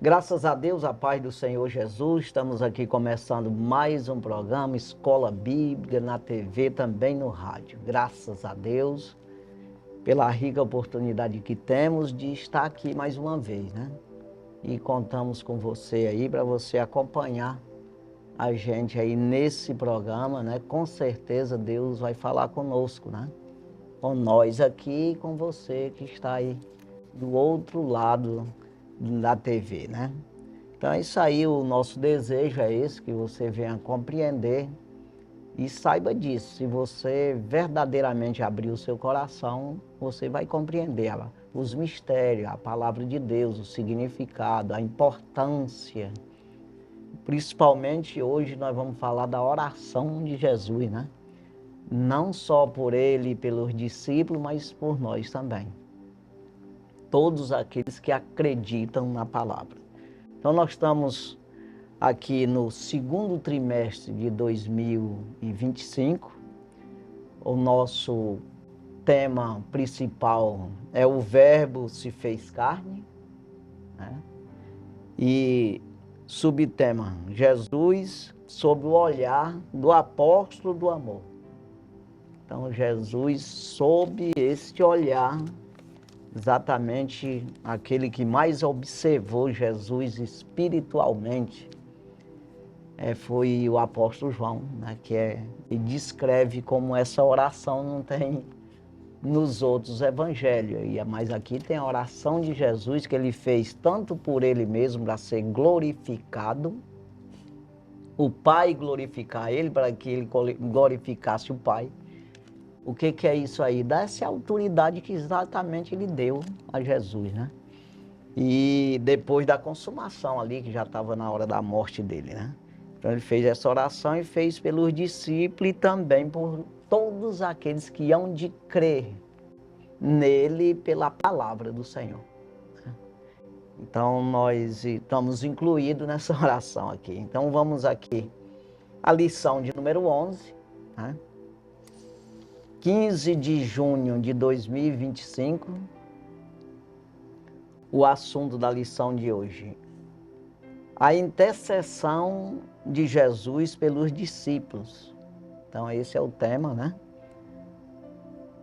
Graças a Deus, a paz do Senhor Jesus, estamos aqui começando mais um programa, Escola Bíblica, na TV, também no rádio. Graças a Deus, pela rica oportunidade que temos de estar aqui mais uma vez, né? E contamos com você aí, para você acompanhar a gente aí nesse programa, né? Com certeza Deus vai falar conosco, né? Com nós aqui e com você que está aí do outro lado da TV, né? Então é isso aí, o nosso desejo é esse, que você venha compreender e saiba disso. Se você verdadeiramente abrir o seu coração, você vai compreender os mistérios, a palavra de Deus, o significado, a importância. Principalmente hoje nós vamos falar da oração de Jesus, né? Não só por ele e pelos discípulos, mas por nós também. Todos aqueles que acreditam na palavra. Então nós estamos aqui no segundo trimestre de 2025. O nosso tema principal é o Verbo se fez carne, né? E subtema, Jesus sob o olhar do apóstolo do amor. Então Jesus sob este olhar, exatamente aquele que mais observou Jesus espiritualmente, foi o apóstolo João, né, e descreve como essa oração não tem nos outros evangelhos. Mas aqui tem a oração de Jesus que ele fez tanto por ele mesmo para ser glorificado, o Pai glorificar ele para que ele glorificasse o Pai. O que é isso aí? Dá essa autoridade que exatamente ele deu a Jesus, né? E depois da consumação ali, que já estava na hora da morte dele, né? Então ele fez essa oração e fez pelos discípulos e também por todos aqueles que hão de crer nele pela palavra do Senhor. Então nós estamos incluídos nessa oração aqui. Então vamos aqui, a lição de número 11, né? 15 de junho de 2025, o assunto da lição de hoje. A intercessão de Jesus pelos discípulos. Então esse é o tema, né?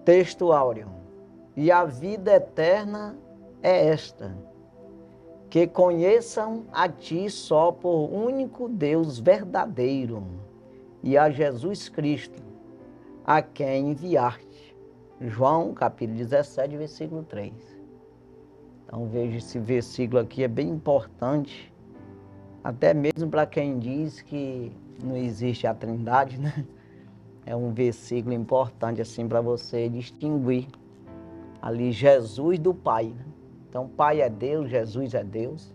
Texto áureo. E a vida eterna é esta, que conheçam a ti só por único Deus verdadeiro e a Jesus Cristo, a quem enviaste. João, capítulo 17, versículo 3. Então veja, esse versículo aqui é bem importante, até mesmo para quem diz que não existe a Trindade, né? É um versículo importante assim para você distinguir ali Jesus do Pai, né? Então Pai é Deus, Jesus é Deus.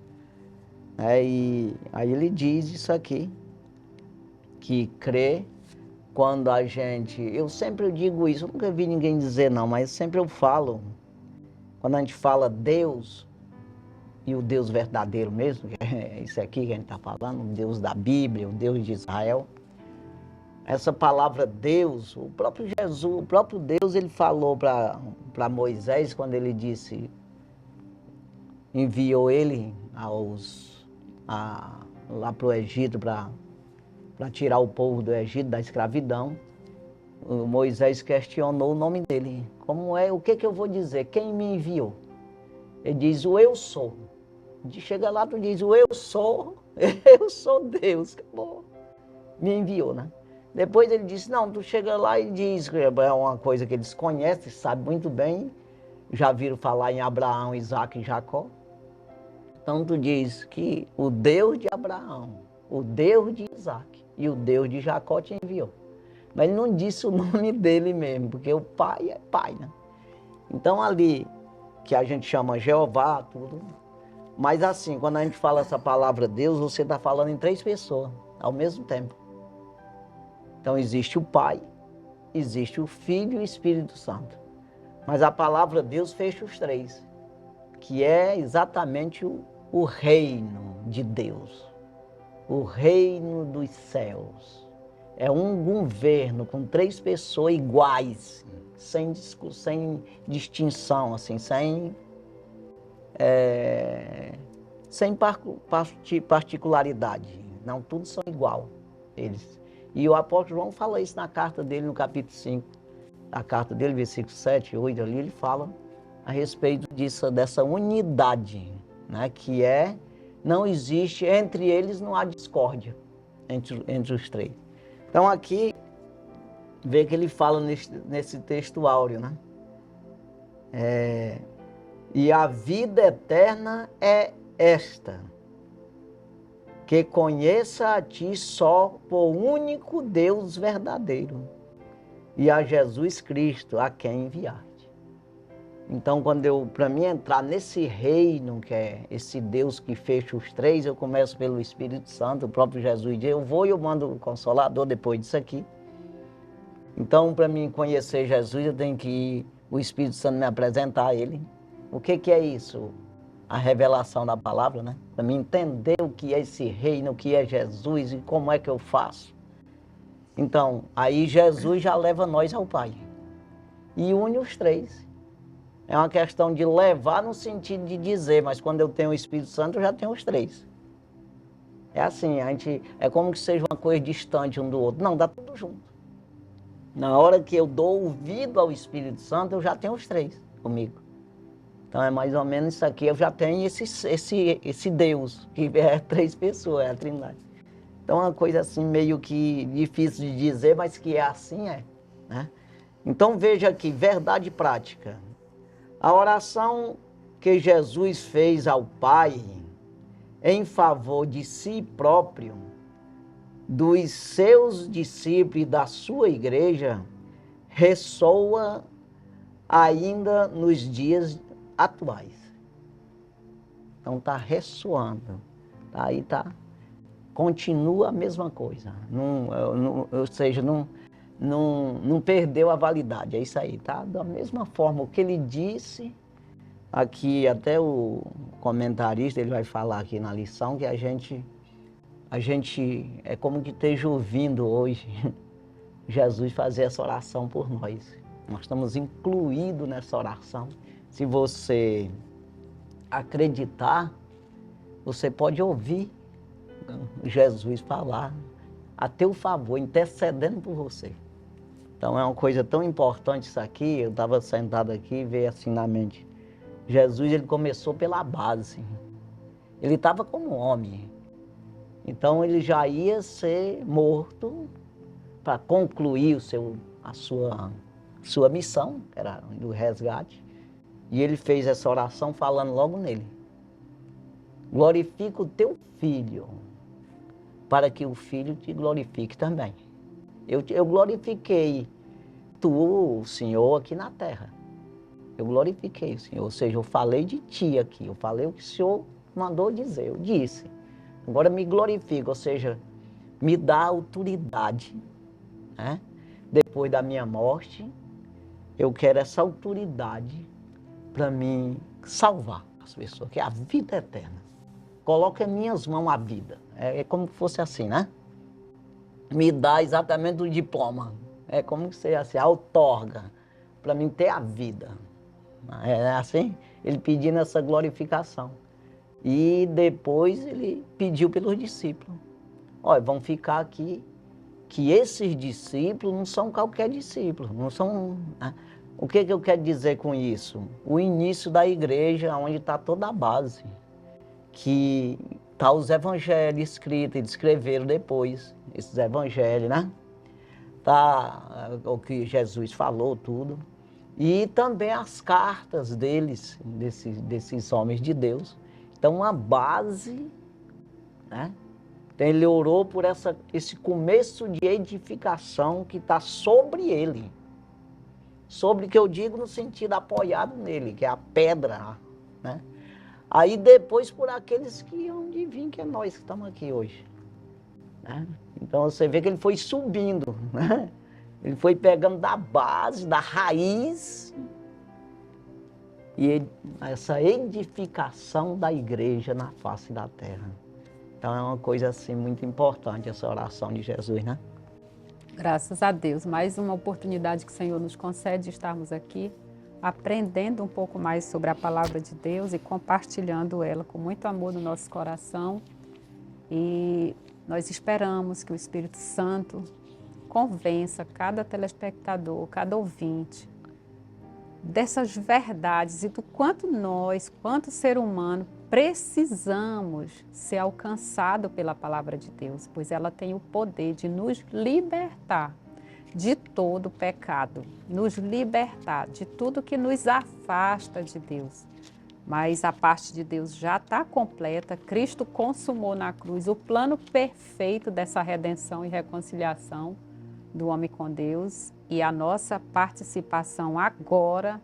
E aí ele diz isso aqui, que crê quando a gente... Eu sempre digo isso, eu nunca vi ninguém dizer não, mas sempre eu falo. Quando a gente fala Deus, e o Deus verdadeiro mesmo, que é isso aqui que a gente está falando, o Deus da Bíblia, o Deus de Israel. Essa palavra Deus, o próprio Jesus, o próprio Deus, ele falou para Moisés, quando ele disse, enviou ele lá para o Egito, para tirar o povo do Egito, da escravidão. O Moisés questionou o nome dele. Como é? O que eu vou dizer? Quem me enviou? Ele diz, o eu sou. Chega lá, tu diz, o eu sou Deus. Acabou. Me enviou, né? Depois ele disse, não, tu chega lá e diz, é uma coisa que eles conhecem, sabem muito bem, já viram falar em Abraão, Isaac e Jacó. Então tu diz que o Deus de Abraão, o Deus de Isaac e o Deus de Jacó te enviou. Mas ele não disse o nome dele mesmo, porque o Pai é Pai, né? Então ali, que a gente chama Jeová, tudo. Mas assim, quando a gente fala essa palavra Deus, você está falando em 3 pessoas, ao mesmo tempo. Então existe o Pai, existe o Filho e o Espírito Santo. Mas a palavra Deus fecha os 3, que é exatamente o reino de Deus, o reino dos céus. É um governo com 3 pessoas iguais, sem distinção, assim, sem particularidade. Não, todos são igual, eles. E o apóstolo João fala isso na carta dele, no capítulo 5. A carta dele, versículo 7 e 8, ali ele fala a respeito disso, dessa unidade, né, que não existe, entre eles não há discórdia, entre os três. Então aqui, vê que ele fala nesse texto áureo, né? E a vida eterna é esta, que conheça a ti só por único Deus verdadeiro e a Jesus Cristo, a quem enviaste. Então, para mim entrar nesse reino, que é esse Deus que fecha os três, eu começo pelo Espírito Santo. O próprio Jesus diz, eu vou e eu mando o Consolador depois disso aqui. Então, para mim conhecer Jesus, eu tenho que ir, o Espírito Santo me apresentar a Ele. O que é isso? A revelação da palavra, né? Para mim entender o que é esse reino, o que é Jesus e como é que eu faço. Então, aí Jesus já leva nós ao Pai e une os três. É uma questão de levar no sentido de dizer, mas quando eu tenho o Espírito Santo, eu já tenho os três. É assim, é como que seja uma coisa distante um do outro. Não, dá tudo junto. Na hora que eu dou ouvido ao Espírito Santo, eu já tenho os três comigo. Então é mais ou menos isso aqui, eu já tenho esse Deus, que é três pessoas, é a Trindade. Então é uma coisa assim meio que difícil de dizer, mas que é assim, né? Então veja aqui, verdade prática. A oração que Jesus fez ao Pai em favor de si próprio, dos seus discípulos e da sua igreja, ressoa ainda nos dias atuais. Então está ressoando, aí continua a mesma coisa, ou seja, não perdeu a validade, é isso aí, tá? Da mesma forma, o que ele disse, aqui até o comentarista, ele vai falar aqui na lição, que a gente é como que esteja ouvindo hoje Jesus fazer essa oração por nós. Nós estamos incluídos nessa oração. Se você acreditar, você pode ouvir Jesus falar a teu favor, intercedendo por você. Então é uma coisa tão importante isso aqui, eu estava sentado aqui e veio assim na mente. Jesus, ele começou pela base. Ele estava como homem. Então ele já ia ser morto para concluir a sua missão, que era do resgate. E ele fez essa oração falando logo nele. Glorifica o teu filho, para que o filho te glorifique também. Eu glorifiquei o Senhor, aqui na terra. Eu glorifiquei o Senhor, ou seja, eu falei de ti aqui, eu falei o que o Senhor mandou dizer, eu disse. Agora me glorifica, ou seja, me dá autoridade, né? Depois da minha morte, eu quero essa autoridade para mim salvar as pessoas, que é a vida eterna. Coloca em minhas mãos a vida. É como se fosse assim, né? Me dá exatamente o diploma. É como se fosse assim, outorga, para mim ter a vida. É assim? Ele pedindo essa glorificação. E depois ele pediu pelos discípulos. Olha, vão ficar aqui, que esses discípulos não são qualquer discípulo, não são... Né? O que eu quero dizer com isso? O início da igreja, onde está toda a base, que está os evangelhos escritos, eles escreveram depois, esses evangelhos, né? Tá o que Jesus falou, tudo. E também as cartas deles, desses homens de Deus. Então, uma base, né? Então, ele orou por esse começo de edificação que está sobre ele. Sobre o que eu digo no sentido apoiado nele, que é a pedra, né? Aí depois por aqueles que hão de vir, que é nós que estamos aqui hoje, né? Então você vê que ele foi subindo, né? Ele foi pegando da base, da raiz, e essa edificação da igreja na face da terra. Então é uma coisa assim muito importante essa oração de Jesus, né? Graças a Deus, mais uma oportunidade que o Senhor nos concede de estarmos aqui aprendendo um pouco mais sobre a palavra de Deus e compartilhando ela com muito amor no nosso coração. E nós esperamos que o Espírito Santo convença cada telespectador, cada ouvinte, dessas verdades e do quanto nós, quanto ser humano, precisamos ser alcançado pela palavra de Deus, pois ela tem o poder de nos libertar de todo pecado, nos libertar de tudo que nos afasta de Deus. Mas a parte de Deus já está completa, Cristo consumou na cruz o plano perfeito dessa redenção e reconciliação do homem com Deus, e a nossa participação agora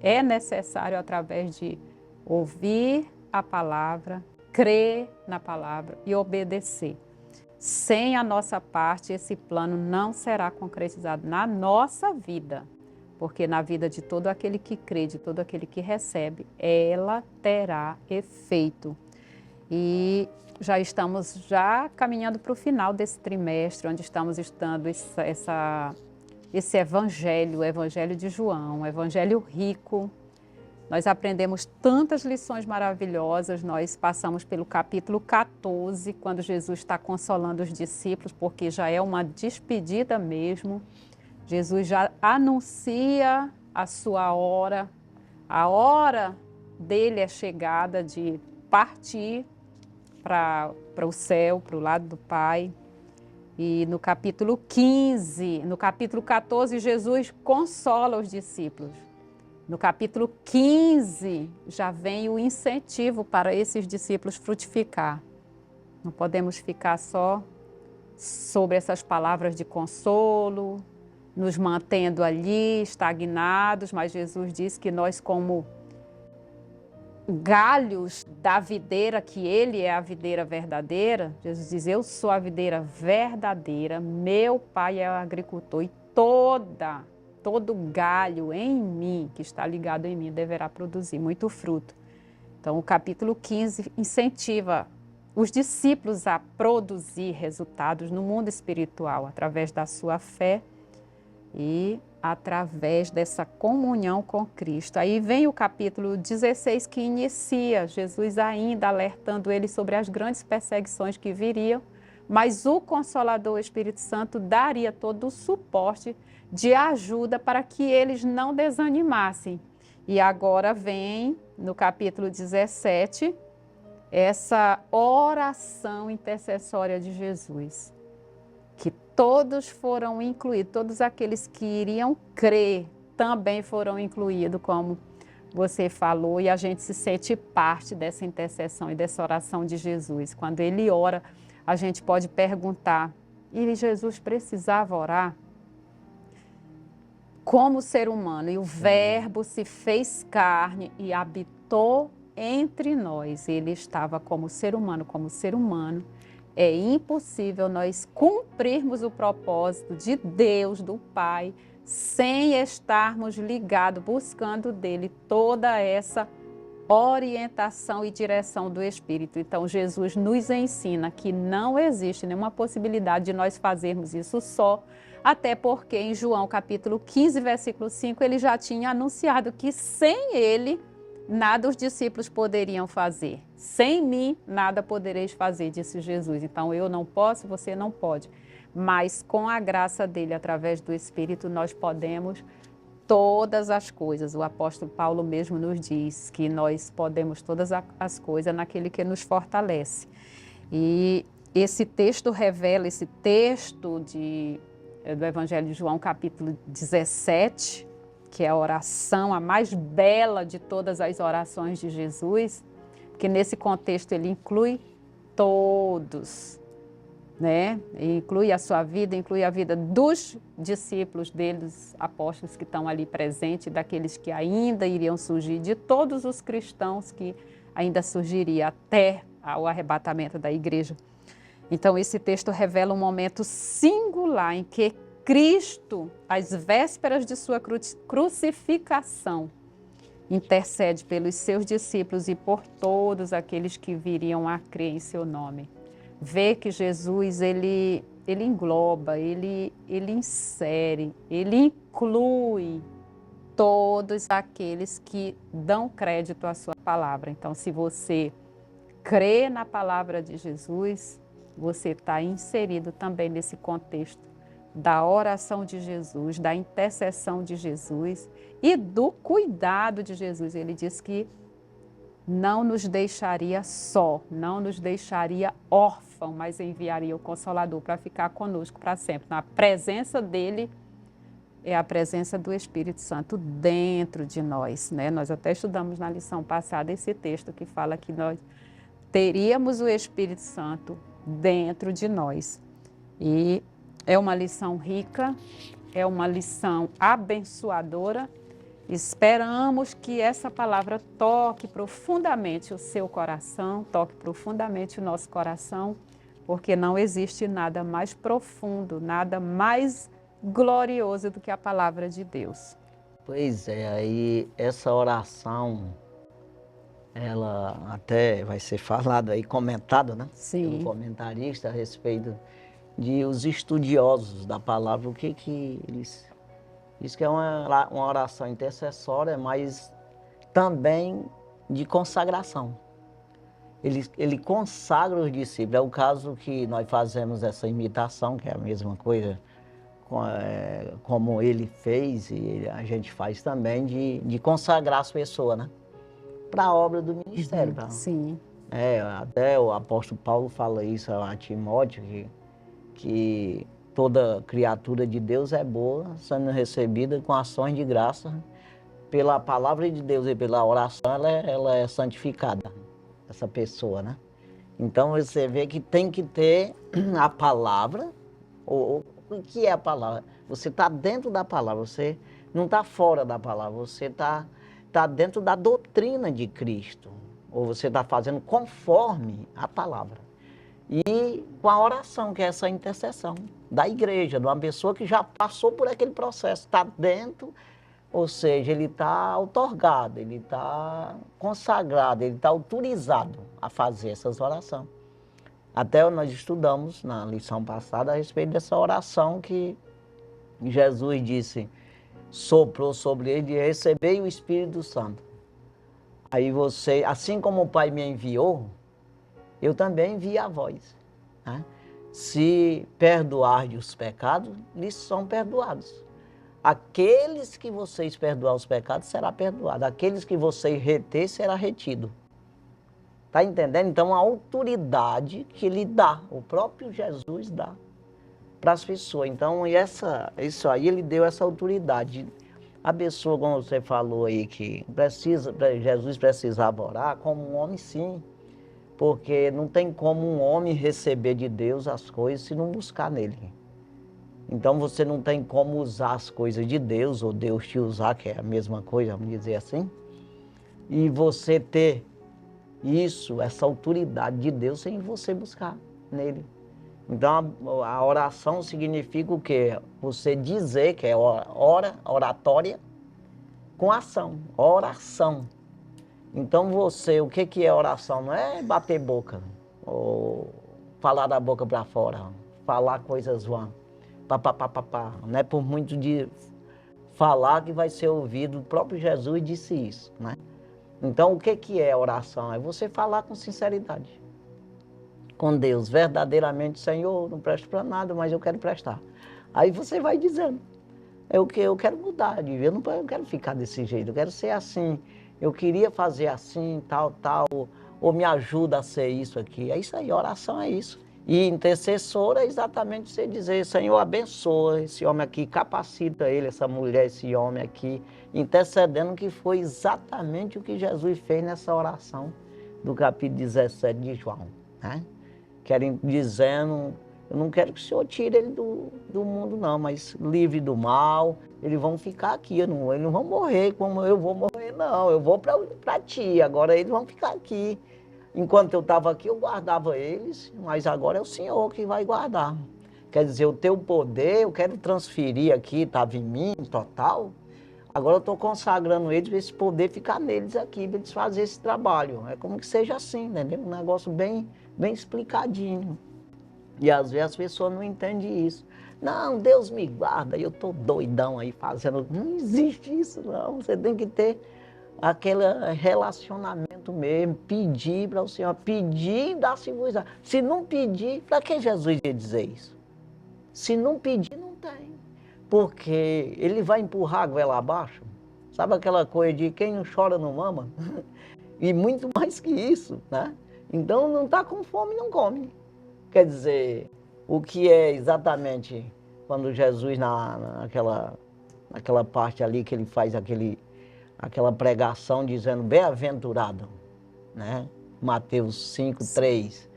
é necessário através de ouvir a palavra, crer na palavra e obedecer. Sem a nossa parte, esse plano não será concretizado na nossa vida, porque na vida de todo aquele que crê, de todo aquele que recebe, ela terá efeito. E já estamos caminhando para o final desse trimestre, onde estamos estudando esse evangelho, o evangelho de João, um evangelho rico. Nós aprendemos tantas lições maravilhosas, nós passamos pelo capítulo 14, quando Jesus está consolando os discípulos, porque já é uma despedida mesmo. Jesus já anuncia a sua hora, a hora dele é chegada de partir para o céu, para o lado do Pai. E no capítulo 15, no capítulo 14, Jesus consola os discípulos. No capítulo 15, já vem o incentivo para esses discípulos frutificar. Não podemos ficar só sobre essas palavras de consolo, nos mantendo ali estagnados, mas Jesus diz que nós, como galhos da videira, que ele é a videira verdadeira, Jesus diz, eu sou a videira verdadeira, meu Pai é o agricultor, e todo galho em mim, que está ligado em mim, deverá produzir muito fruto. Então, o capítulo 15 incentiva os discípulos a produzir resultados no mundo espiritual, através da sua fé e através dessa comunhão com Cristo. Aí vem o capítulo 16 que inicia, Jesus ainda alertando eles sobre as grandes perseguições que viriam, mas o Consolador, o Espírito Santo, daria todo o suporte de ajuda para que eles não desanimassem. E agora vem, no capítulo 17, essa oração intercessória de Jesus, que todos foram incluídos, todos aqueles que iriam crer também foram incluídos, como você falou, e a gente se sente parte dessa intercessão e dessa oração de Jesus. Quando ele ora, a gente pode perguntar, e Jesus precisava orar? Como ser humano, e o Verbo se fez carne e habitou entre nós. Ele estava como ser humano. É impossível nós cumprirmos o propósito de Deus, do Pai, sem estarmos ligados, buscando dele toda essa orientação e direção do Espírito. Então, Jesus nos ensina que não existe nenhuma possibilidade de nós fazermos isso só, até porque em João capítulo 15, versículo 5, ele já tinha anunciado que sem ele, nada os discípulos poderiam fazer. Sem mim, nada podereis fazer, disse Jesus. Então, eu não posso, você não pode. Mas com a graça dele, através do Espírito, nós podemos todas as coisas. O apóstolo Paulo mesmo nos diz que nós podemos todas as coisas naquele que nos fortalece. E esse texto revela, esse texto do Evangelho de João, capítulo 17, que é a oração, a mais bela de todas as orações de Jesus, porque nesse contexto ele inclui todos, né? E inclui a sua vida, inclui a vida dos discípulos deles, apóstolos que estão ali presentes, daqueles que ainda iriam surgir, de todos os cristãos que ainda surgiria até o arrebatamento da igreja. Então, esse texto revela um momento singular em que Cristo, às vésperas de sua crucificação, intercede pelos seus discípulos e por todos aqueles que viriam a crer em seu nome. Vê que Jesus, ele engloba, ele insere, ele inclui todos aqueles que dão crédito à sua palavra. Então, se você crê na palavra de Jesus, você está inserido também nesse contexto da oração de Jesus, da intercessão de Jesus e do cuidado de Jesus. Ele diz que não nos deixaria só, não nos deixaria órfão, mas enviaria o Consolador para ficar conosco para sempre. Na presença dele é a presença do Espírito Santo dentro de nós, né? Nós até estudamos na lição passada esse texto que fala que nós teríamos o Espírito Santo dentro de nós. E é uma lição rica, é uma lição abençoadora. Esperamos que essa palavra toque profundamente o seu coração, toque profundamente o nosso coração, porque não existe nada mais profundo, nada mais glorioso do que a palavra de Deus. Pois é, aí essa oração, ela até vai ser falada aí, comentada, né? Sim. Pelo comentarista a respeito de os estudiosos da palavra, o que eles... Diz que é uma oração intercessória, mas também de consagração. Ele consagra os discípulos. É o caso que nós fazemos essa imitação, que é a mesma coisa como ele fez, e a gente faz também, de consagrar as pessoas, né? Para a obra do ministério. Sim. Até o apóstolo Paulo fala isso a Timóteo, que toda criatura de Deus é boa, sendo recebida com ações de graça. Pela palavra de Deus e pela oração, ela é santificada, essa pessoa, né? Então você vê que tem que ter a palavra. O que é a palavra? Você está dentro da palavra, você não está fora da palavra, você está dentro da doutrina de Cristo. Ou você está fazendo conforme a palavra. E com a oração, que é essa intercessão da igreja, de uma pessoa que já passou por aquele processo, está dentro, ou seja, ele está outorgado, ele está consagrado, ele está autorizado a fazer essas orações. Até nós estudamos na lição passada a respeito dessa oração que Jesus disse, soprou sobre ele e recebei o Espírito Santo. Aí você, assim como o Pai me enviou, eu também envio a vós. Né? Se perdoardes os pecados, lhes são perdoados. Aqueles que vocês perdoar os pecados, será perdoado. Aqueles que vocês reter, será retido. Está entendendo? Então, a autoridade que ele dá, o próprio Jesus dá para as pessoas. Então, isso aí, ele deu essa autoridade. A pessoa, como você falou aí, que Jesus precisava orar, como um homem, sim. Porque não tem como um homem receber de Deus as coisas se não buscar nele. Então você não tem como usar as coisas de Deus, ou Deus te usar, que é a mesma coisa, vamos dizer assim, e você ter isso, essa autoridade de Deus, sem você buscar nele. Então a oração significa o quê? Você dizer, que é oratória, com ação, oração. Então o que é oração? Não é bater boca, ou falar da boca para fora, falar coisas vãs, papapá. Não é por muito de falar que vai ser ouvido. O próprio Jesus disse isso, né? Então o que é oração? É você falar com sinceridade com Deus, verdadeiramente, Senhor, não presto para nada, mas eu quero prestar. Aí você vai dizendo, eu quero mudar, eu não quero ficar desse jeito, eu quero ser assim. Eu queria fazer assim, tal, ou me ajuda a ser isso aqui. É isso aí, oração é isso. E intercessora é exatamente você dizer, Senhor, abençoa esse homem aqui, capacita ele, essa mulher, esse homem aqui, intercedendo, que foi exatamente o que Jesus fez nessa oração do capítulo 17 de João. Né? Dizendo, eu não quero que o Senhor tire ele do mundo não, mas livre do mal. Eles vão ficar aqui, eles não vão morrer como eu vou morrer, não. Eu vou para ti, agora eles vão ficar aqui. Enquanto eu estava aqui, eu guardava eles, mas agora é o Senhor que vai guardar. Quer dizer, o teu poder, eu quero transferir aqui, estava em mim, total. Agora eu estou consagrando eles para esse poder ficar neles aqui, para eles fazerem esse trabalho. É como que seja assim, entendeu? Um negócio bem explicadinho. E às vezes as pessoas não entendem isso. Não, Deus me guarda, eu estou doidão aí fazendo. Não existe isso, não. Você tem que ter aquele relacionamento mesmo, pedir para o Senhor, pedir e dar-se vos. Se não pedir, para que Jesus ia dizer isso? Se não pedir, não tem. Porque ele vai empurrar a goela abaixo. Sabe aquela coisa de quem não chora não mama? E muito mais que isso, né? Então não está com fome, não come. Quer dizer, o que é exatamente quando Jesus, naquela parte ali que ele faz aquela pregação dizendo bem-aventurado, né? Mateus 5:3.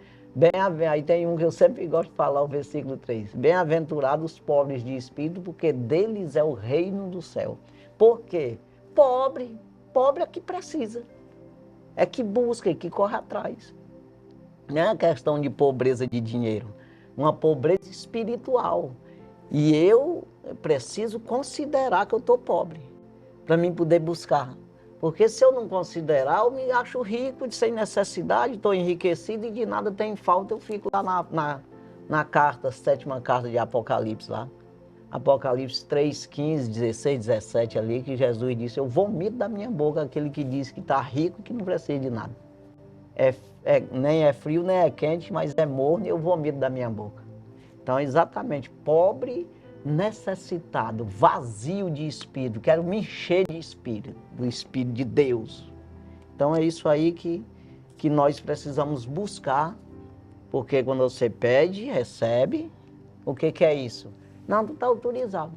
Aí tem um que eu sempre gosto de falar, o versículo 3. Bem-aventurados os pobres de espírito, porque deles é o reino do céu. Por quê? Pobre é que precisa, é que busca, é que corre atrás. Não é uma questão de pobreza de dinheiro, uma pobreza espiritual. E eu preciso considerar que eu estou pobre, para mim poder buscar. Porque se eu não considerar, eu me acho rico, sem necessidade, estou enriquecido e de nada tenho falta, eu fico lá na carta, 7ª carta de Apocalipse lá. Apocalipse 3, 15, 16, 17 ali, que Jesus disse, eu vomito da minha boca aquele que diz que está rico e que não precisa de nada. Nem é frio, nem é quente, mas é morno e eu vomito da minha boca. Então, exatamente, pobre, necessitado, vazio de espírito, quero me encher de espírito, do Espírito de Deus. Então, é isso aí que nós precisamos buscar, porque quando você pede, recebe, o que é isso? Não, tu está autorizado.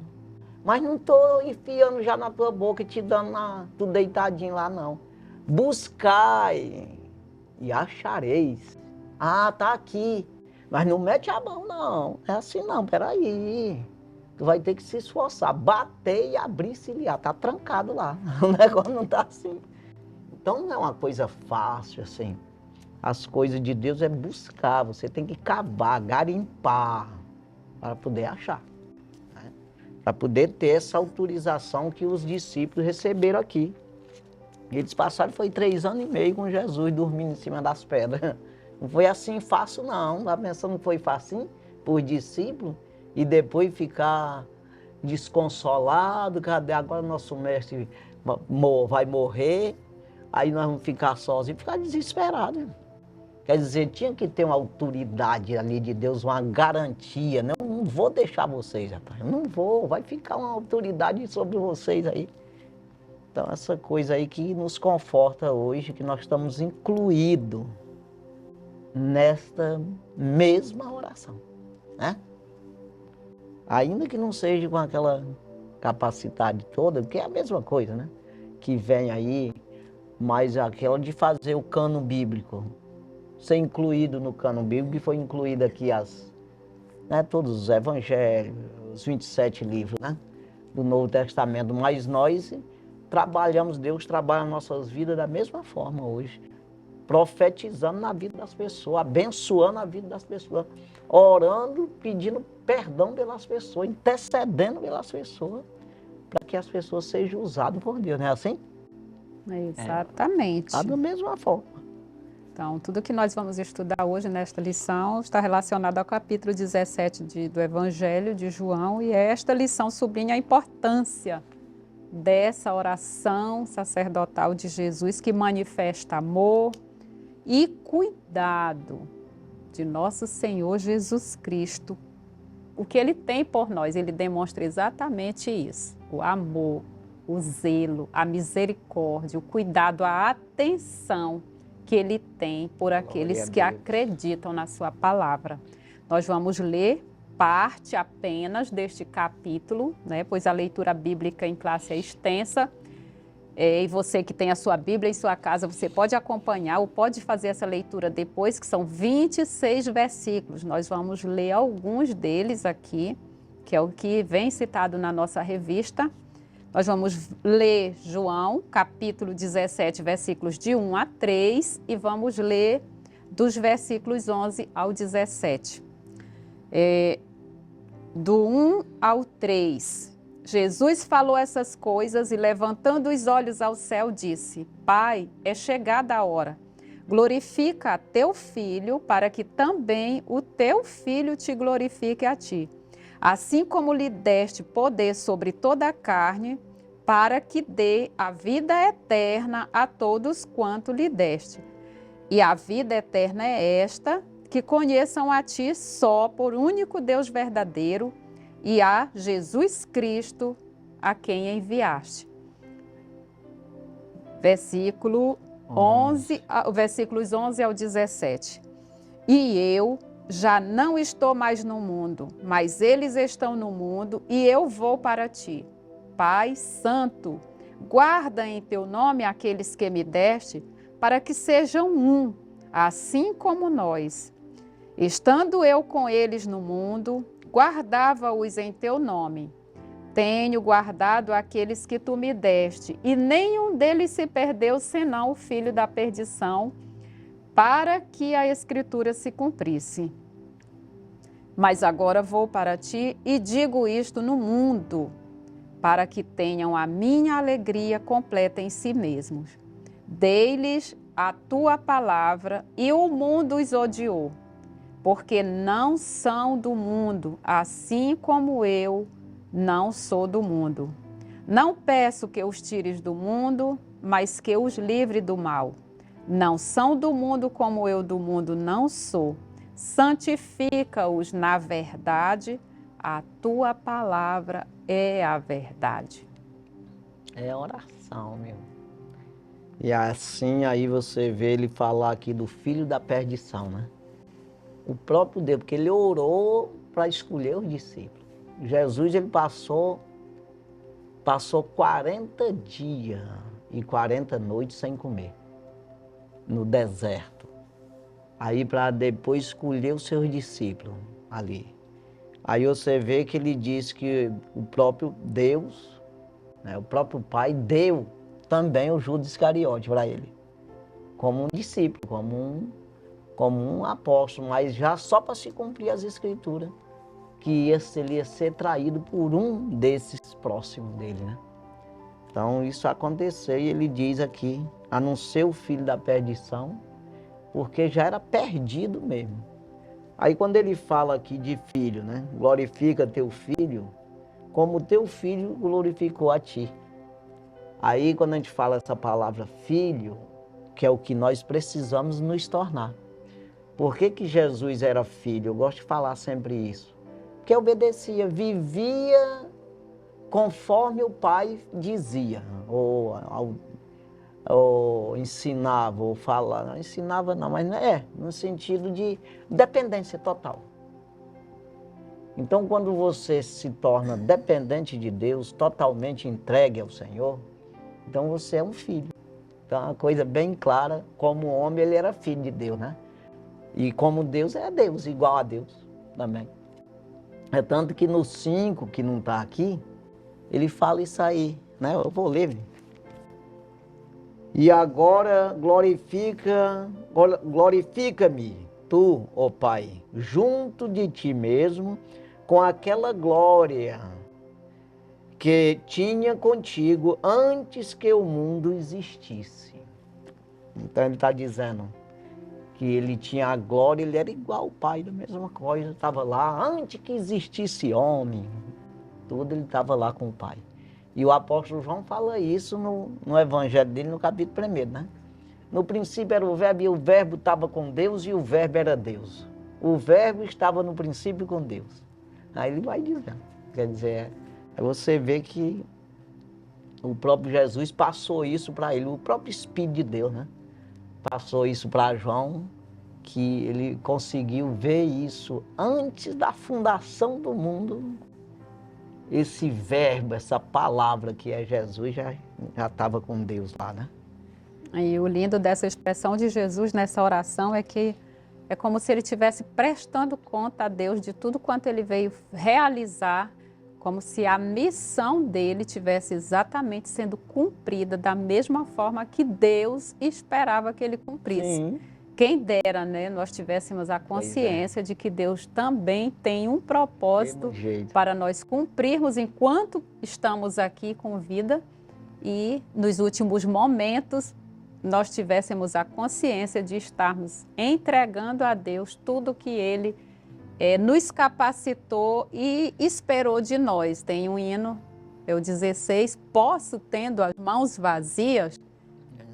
Mas não estou enfiando já na tua boca e te dando tu deitadinho lá, não. Buscai e achareis. Ah, tá aqui. Mas não mete a mão, não. É assim não, peraí. Tu vai ter que se esforçar, bater e abrir e ciliar. Tá trancado lá. O negócio não tá assim. Então não é uma coisa fácil, assim. As coisas de Deus é buscar. Você tem que cavar, garimpar, para poder achar. Né? Para poder ter essa autorização que os discípulos receberam aqui. Eles passaram, foi 3 anos e meio com Jesus dormindo em cima das pedras. Não foi assim fácil, não. Está pensando que foi fácil para os discípulos e depois ficar desconsolado. Cadê agora nosso mestre vai morrer? Aí nós vamos ficar sozinhos, ficar desesperados. Quer dizer, tinha que ter uma autoridade ali de Deus, uma garantia. Não vou deixar vocês, rapaz. Não vou, vai ficar uma autoridade sobre vocês aí. Então, essa coisa aí que nos conforta hoje, que nós estamos incluídos nesta mesma oração, né? Ainda que não seja com aquela capacidade toda, porque é a mesma coisa, né? Que vem aí, mas aquela de fazer o cano bíblico, ser incluído no cano bíblico, que foi incluído aqui todos os evangelhos, os 27 livros, né? Do Novo Testamento, mas nós trabalhamos, Deus trabalha nas nossas vidas da mesma forma hoje, profetizando na vida das pessoas, abençoando a vida das pessoas, orando, pedindo perdão pelas pessoas, intercedendo pelas pessoas, para que as pessoas sejam usadas por Deus, não é assim? Exatamente. Da mesma forma. Então, tudo que nós vamos estudar hoje nesta lição está relacionado ao capítulo 17 do Evangelho de João, e esta lição sublinha a importância dessa oração sacerdotal de Jesus, que manifesta amor e cuidado de nosso Senhor Jesus Cristo. O que Ele tem por nós, Ele demonstra exatamente isso: o amor, o zelo, a misericórdia, o cuidado, a atenção que Ele tem por aqueles que acreditam na sua palavra. Nós vamos ler parte apenas deste capítulo, né? Pois a leitura bíblica em classe é extensa. E você que tem a sua Bíblia em sua casa, você pode acompanhar ou pode fazer essa leitura depois, que são 26 versículos. Nós vamos ler alguns deles aqui, que é o que vem citado na nossa revista. Nós vamos ler João, capítulo 17, versículos de 1 a 3, e vamos ler dos versículos 11 ao 17. Do 1 ao 3, Jesus falou essas coisas e, levantando os olhos ao céu, disse: Pai, é chegada a hora. glorifica a teu filho, para que também o teu filho te glorifique a ti. Assim como lhe deste poder sobre toda a carne, para que dê a vida eterna a todos quanto lhe deste. E a vida eterna é esta, que conheçam a ti só por único Deus verdadeiro e a Jesus Cristo, a quem enviaste. Versículos 11 ao 17. E eu já não estou mais no mundo, mas eles estão no mundo e eu vou para ti. Pai Santo, guarda em teu nome aqueles que me deste, para que sejam um, assim como nós. Estando eu com eles no mundo, guardava-os em teu nome. Tenho guardado aqueles que tu me deste, e nenhum deles se perdeu, senão o filho da perdição, para que a Escritura se cumprisse. Mas agora vou para ti e digo isto no mundo, para que tenham a minha alegria completa em si mesmos. Dei-lhes a tua palavra e o mundo os odiou, porque não são do mundo, assim como eu não sou do mundo. Não peço que os tires do mundo, mas que os livre do mal. Não são do mundo como eu do mundo não sou. Santifica-os na verdade, a tua palavra é a verdade. É oração, meu. E assim aí você vê ele falar aqui do filho da perdição, né? O próprio Deus, porque ele orou para escolher os discípulos. Jesus, ele passou 40 dias e 40 noites sem comer, no deserto. Aí para depois escolher os seus discípulos ali. Aí você vê que ele diz que o próprio Deus, né, o próprio Pai, deu também o Judas Iscariote para ele, como um discípulo, como um apóstolo, mas já só para se cumprir as Escrituras, que ele ia ser traído por um desses próximos dele, né? Então isso aconteceu e ele diz aqui, a não ser o filho da perdição, porque já era perdido mesmo. Aí quando ele fala aqui de filho, né? Glorifica teu filho, como teu filho glorificou a ti. Aí quando a gente fala essa palavra filho, que é o que nós precisamos nos tornar. Por que Jesus era filho? Eu gosto de falar sempre isso. Porque obedecia, vivia conforme o pai dizia, ou ensinava, ou falava. Não ensinava não, mas no sentido de dependência total. Então, quando você se torna dependente de Deus, totalmente entregue ao Senhor, então você é um filho. Então, é uma coisa bem clara, como homem ele era filho de Deus, né? E como Deus é Deus, igual a Deus também. É tanto que no 5, que não está aqui, ele fala isso aí, né? Eu vou ler. E agora glorifica-me, tu, ó Pai, junto de ti mesmo, com aquela glória que tinha contigo antes que o mundo existisse. Então ele está dizendo que ele tinha a glória, ele era igual ao Pai, da mesma coisa, estava lá, antes que existisse homem, tudo ele estava lá com o Pai. E o apóstolo João fala isso no evangelho dele, no capítulo 1, né? No princípio era o verbo, e o verbo estava com Deus, e o verbo era Deus. O verbo estava no princípio com Deus. Aí ele vai dizendo, quer dizer, aí você vê que o próprio Jesus passou isso para ele, o próprio Espírito de Deus, né? Passou isso para João, que ele conseguiu ver isso antes da fundação do mundo. Esse verbo, essa palavra que é Jesus, já estava com Deus lá, né? E o lindo dessa expressão de Jesus nessa oração é que é como se ele estivesse prestando conta a Deus de tudo quanto ele veio realizar, como se a missão dele tivesse exatamente sendo cumprida da mesma forma que Deus esperava que ele cumprisse. Sim. Quem dera, né, nós tivéssemos a consciência de que Deus também tem um propósito para nós cumprirmos enquanto estamos aqui com vida e nos últimos momentos nós tivéssemos a consciência de estarmos entregando a Deus tudo que Ele nos capacitou e esperou de nós. Tem um hino, é o 16, posso, tendo as mãos vazias,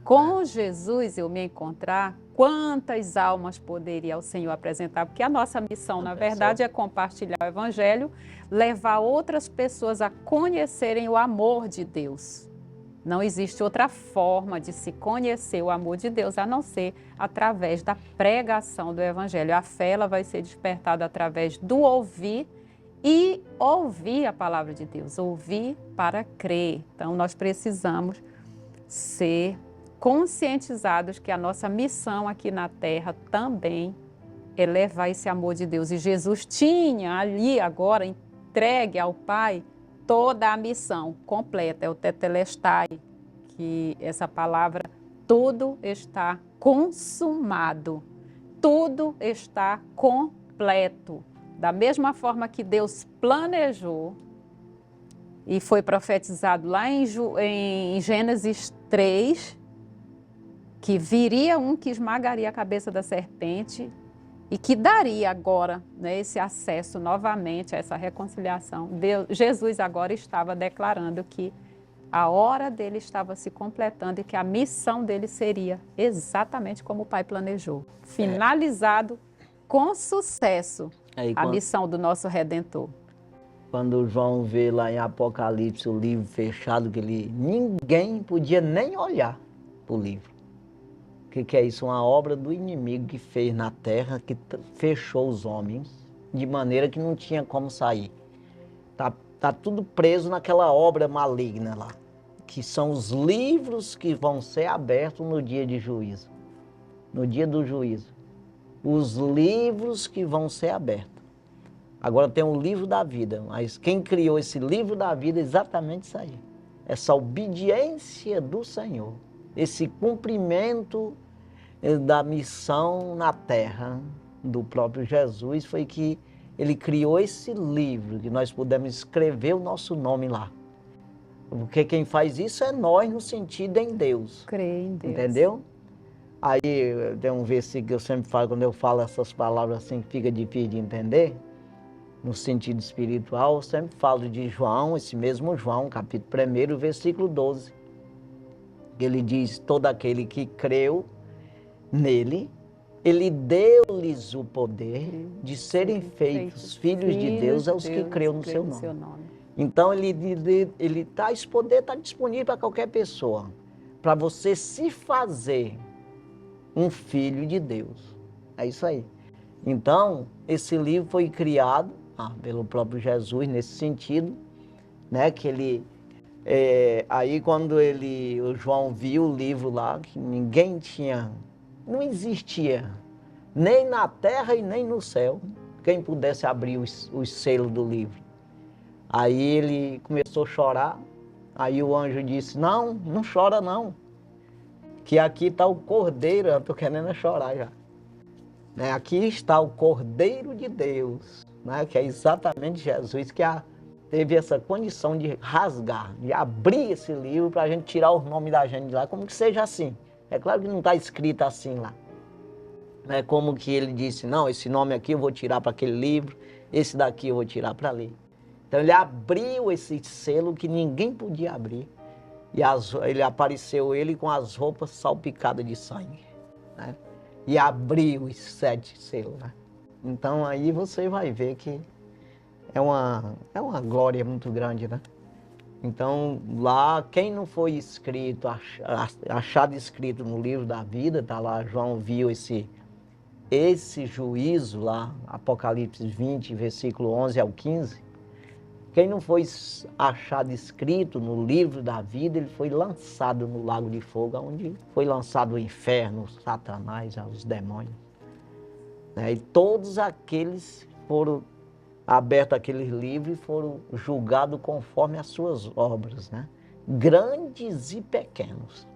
com Jesus eu me encontrar, quantas almas poderia o Senhor apresentar? Porque a nossa missão, na verdade, é compartilhar o Evangelho, levar outras pessoas a conhecerem o amor de Deus. Não existe outra forma de se conhecer o amor de Deus, a não ser através da pregação do Evangelho. A fé ela vai ser despertada através do ouvir e ouvir a palavra de Deus, ouvir para crer. Então, nós precisamos ser conscientizados que a nossa missão aqui na Terra também é levar esse amor de Deus. E Jesus tinha ali agora entregue ao Pai toda a missão completa, é o tetelestai, que essa palavra, tudo está consumado, tudo está completo. Da mesma forma que Deus planejou, e foi profetizado lá em Gênesis 3, que viria um que esmagaria a cabeça da serpente e que daria agora, né, esse acesso novamente a essa reconciliação. Jesus agora estava declarando que a hora dele estava se completando e que a missão dele seria exatamente como o Pai planejou. Finalizado com sucesso a missão do nosso Redentor. Quando João vê lá em Apocalipse o livro fechado, que ninguém podia nem olhar para o livro. O que é isso? Uma obra do inimigo que fez na terra, que fechou os homens, de maneira que não tinha como sair. Tá tudo preso naquela obra maligna lá, que são os livros que vão ser abertos no dia de juízo. No dia do juízo. Os livros que vão ser abertos. Agora tem o livro da vida, mas quem criou esse livro da vida é exatamente isso aí. Essa obediência do Senhor, esse cumprimento da missão na terra do próprio Jesus, foi que ele criou esse livro, que nós pudemos escrever o nosso nome lá. Porque quem faz isso é nós, no sentido em Deus. Crer em Deus. Entendeu? Aí tem um versículo que eu sempre falo, quando eu falo essas palavras assim, que fica difícil de entender, no sentido espiritual, eu sempre falo de João, esse mesmo João, capítulo 1, versículo 12. Ele diz, todo aquele que creu nele, ele deu-lhes o poder de serem feitos filhos de Deus aos que creu no seu nome. Então, esse poder está disponível para qualquer pessoa, para você se fazer um filho de Deus. É isso aí. Então, esse livro foi criado pelo próprio Jesus nesse sentido, né? Que ele, aí quando o João viu o livro lá, que ninguém tinha, não existia, nem na terra e nem no céu, quem pudesse abrir os selos do livro. Aí ele começou a chorar, aí o anjo disse, não chora não, que aqui está o Cordeiro, eu estou querendo chorar já. Né? Aqui está o Cordeiro de Deus, né? Que é exatamente Jesus, que teve essa condição de rasgar, de abrir esse livro para a gente tirar o nome da gente de lá, como que seja assim. É claro que não está escrito assim lá. É como que ele disse, não, esse nome aqui eu vou tirar para aquele livro, esse daqui eu vou tirar para ali. Então ele abriu esse selo que ninguém podia abrir. E ele apareceu com as roupas salpicadas de sangue, né? E abriu os 7 selos, né? Então aí você vai ver que é uma glória muito grande, né? Então lá, quem não foi escrito, achado escrito no livro da vida, tá lá, João viu esse juízo lá, Apocalipse 20, versículo 11 ao 15, quem não foi achado escrito no livro da vida, ele foi lançado no lago de fogo, onde foi lançado o inferno, Satanás, os demônios. E todos aqueles foram abertos aqueles livros e foram julgados conforme as suas obras, né? Grandes e pequenos.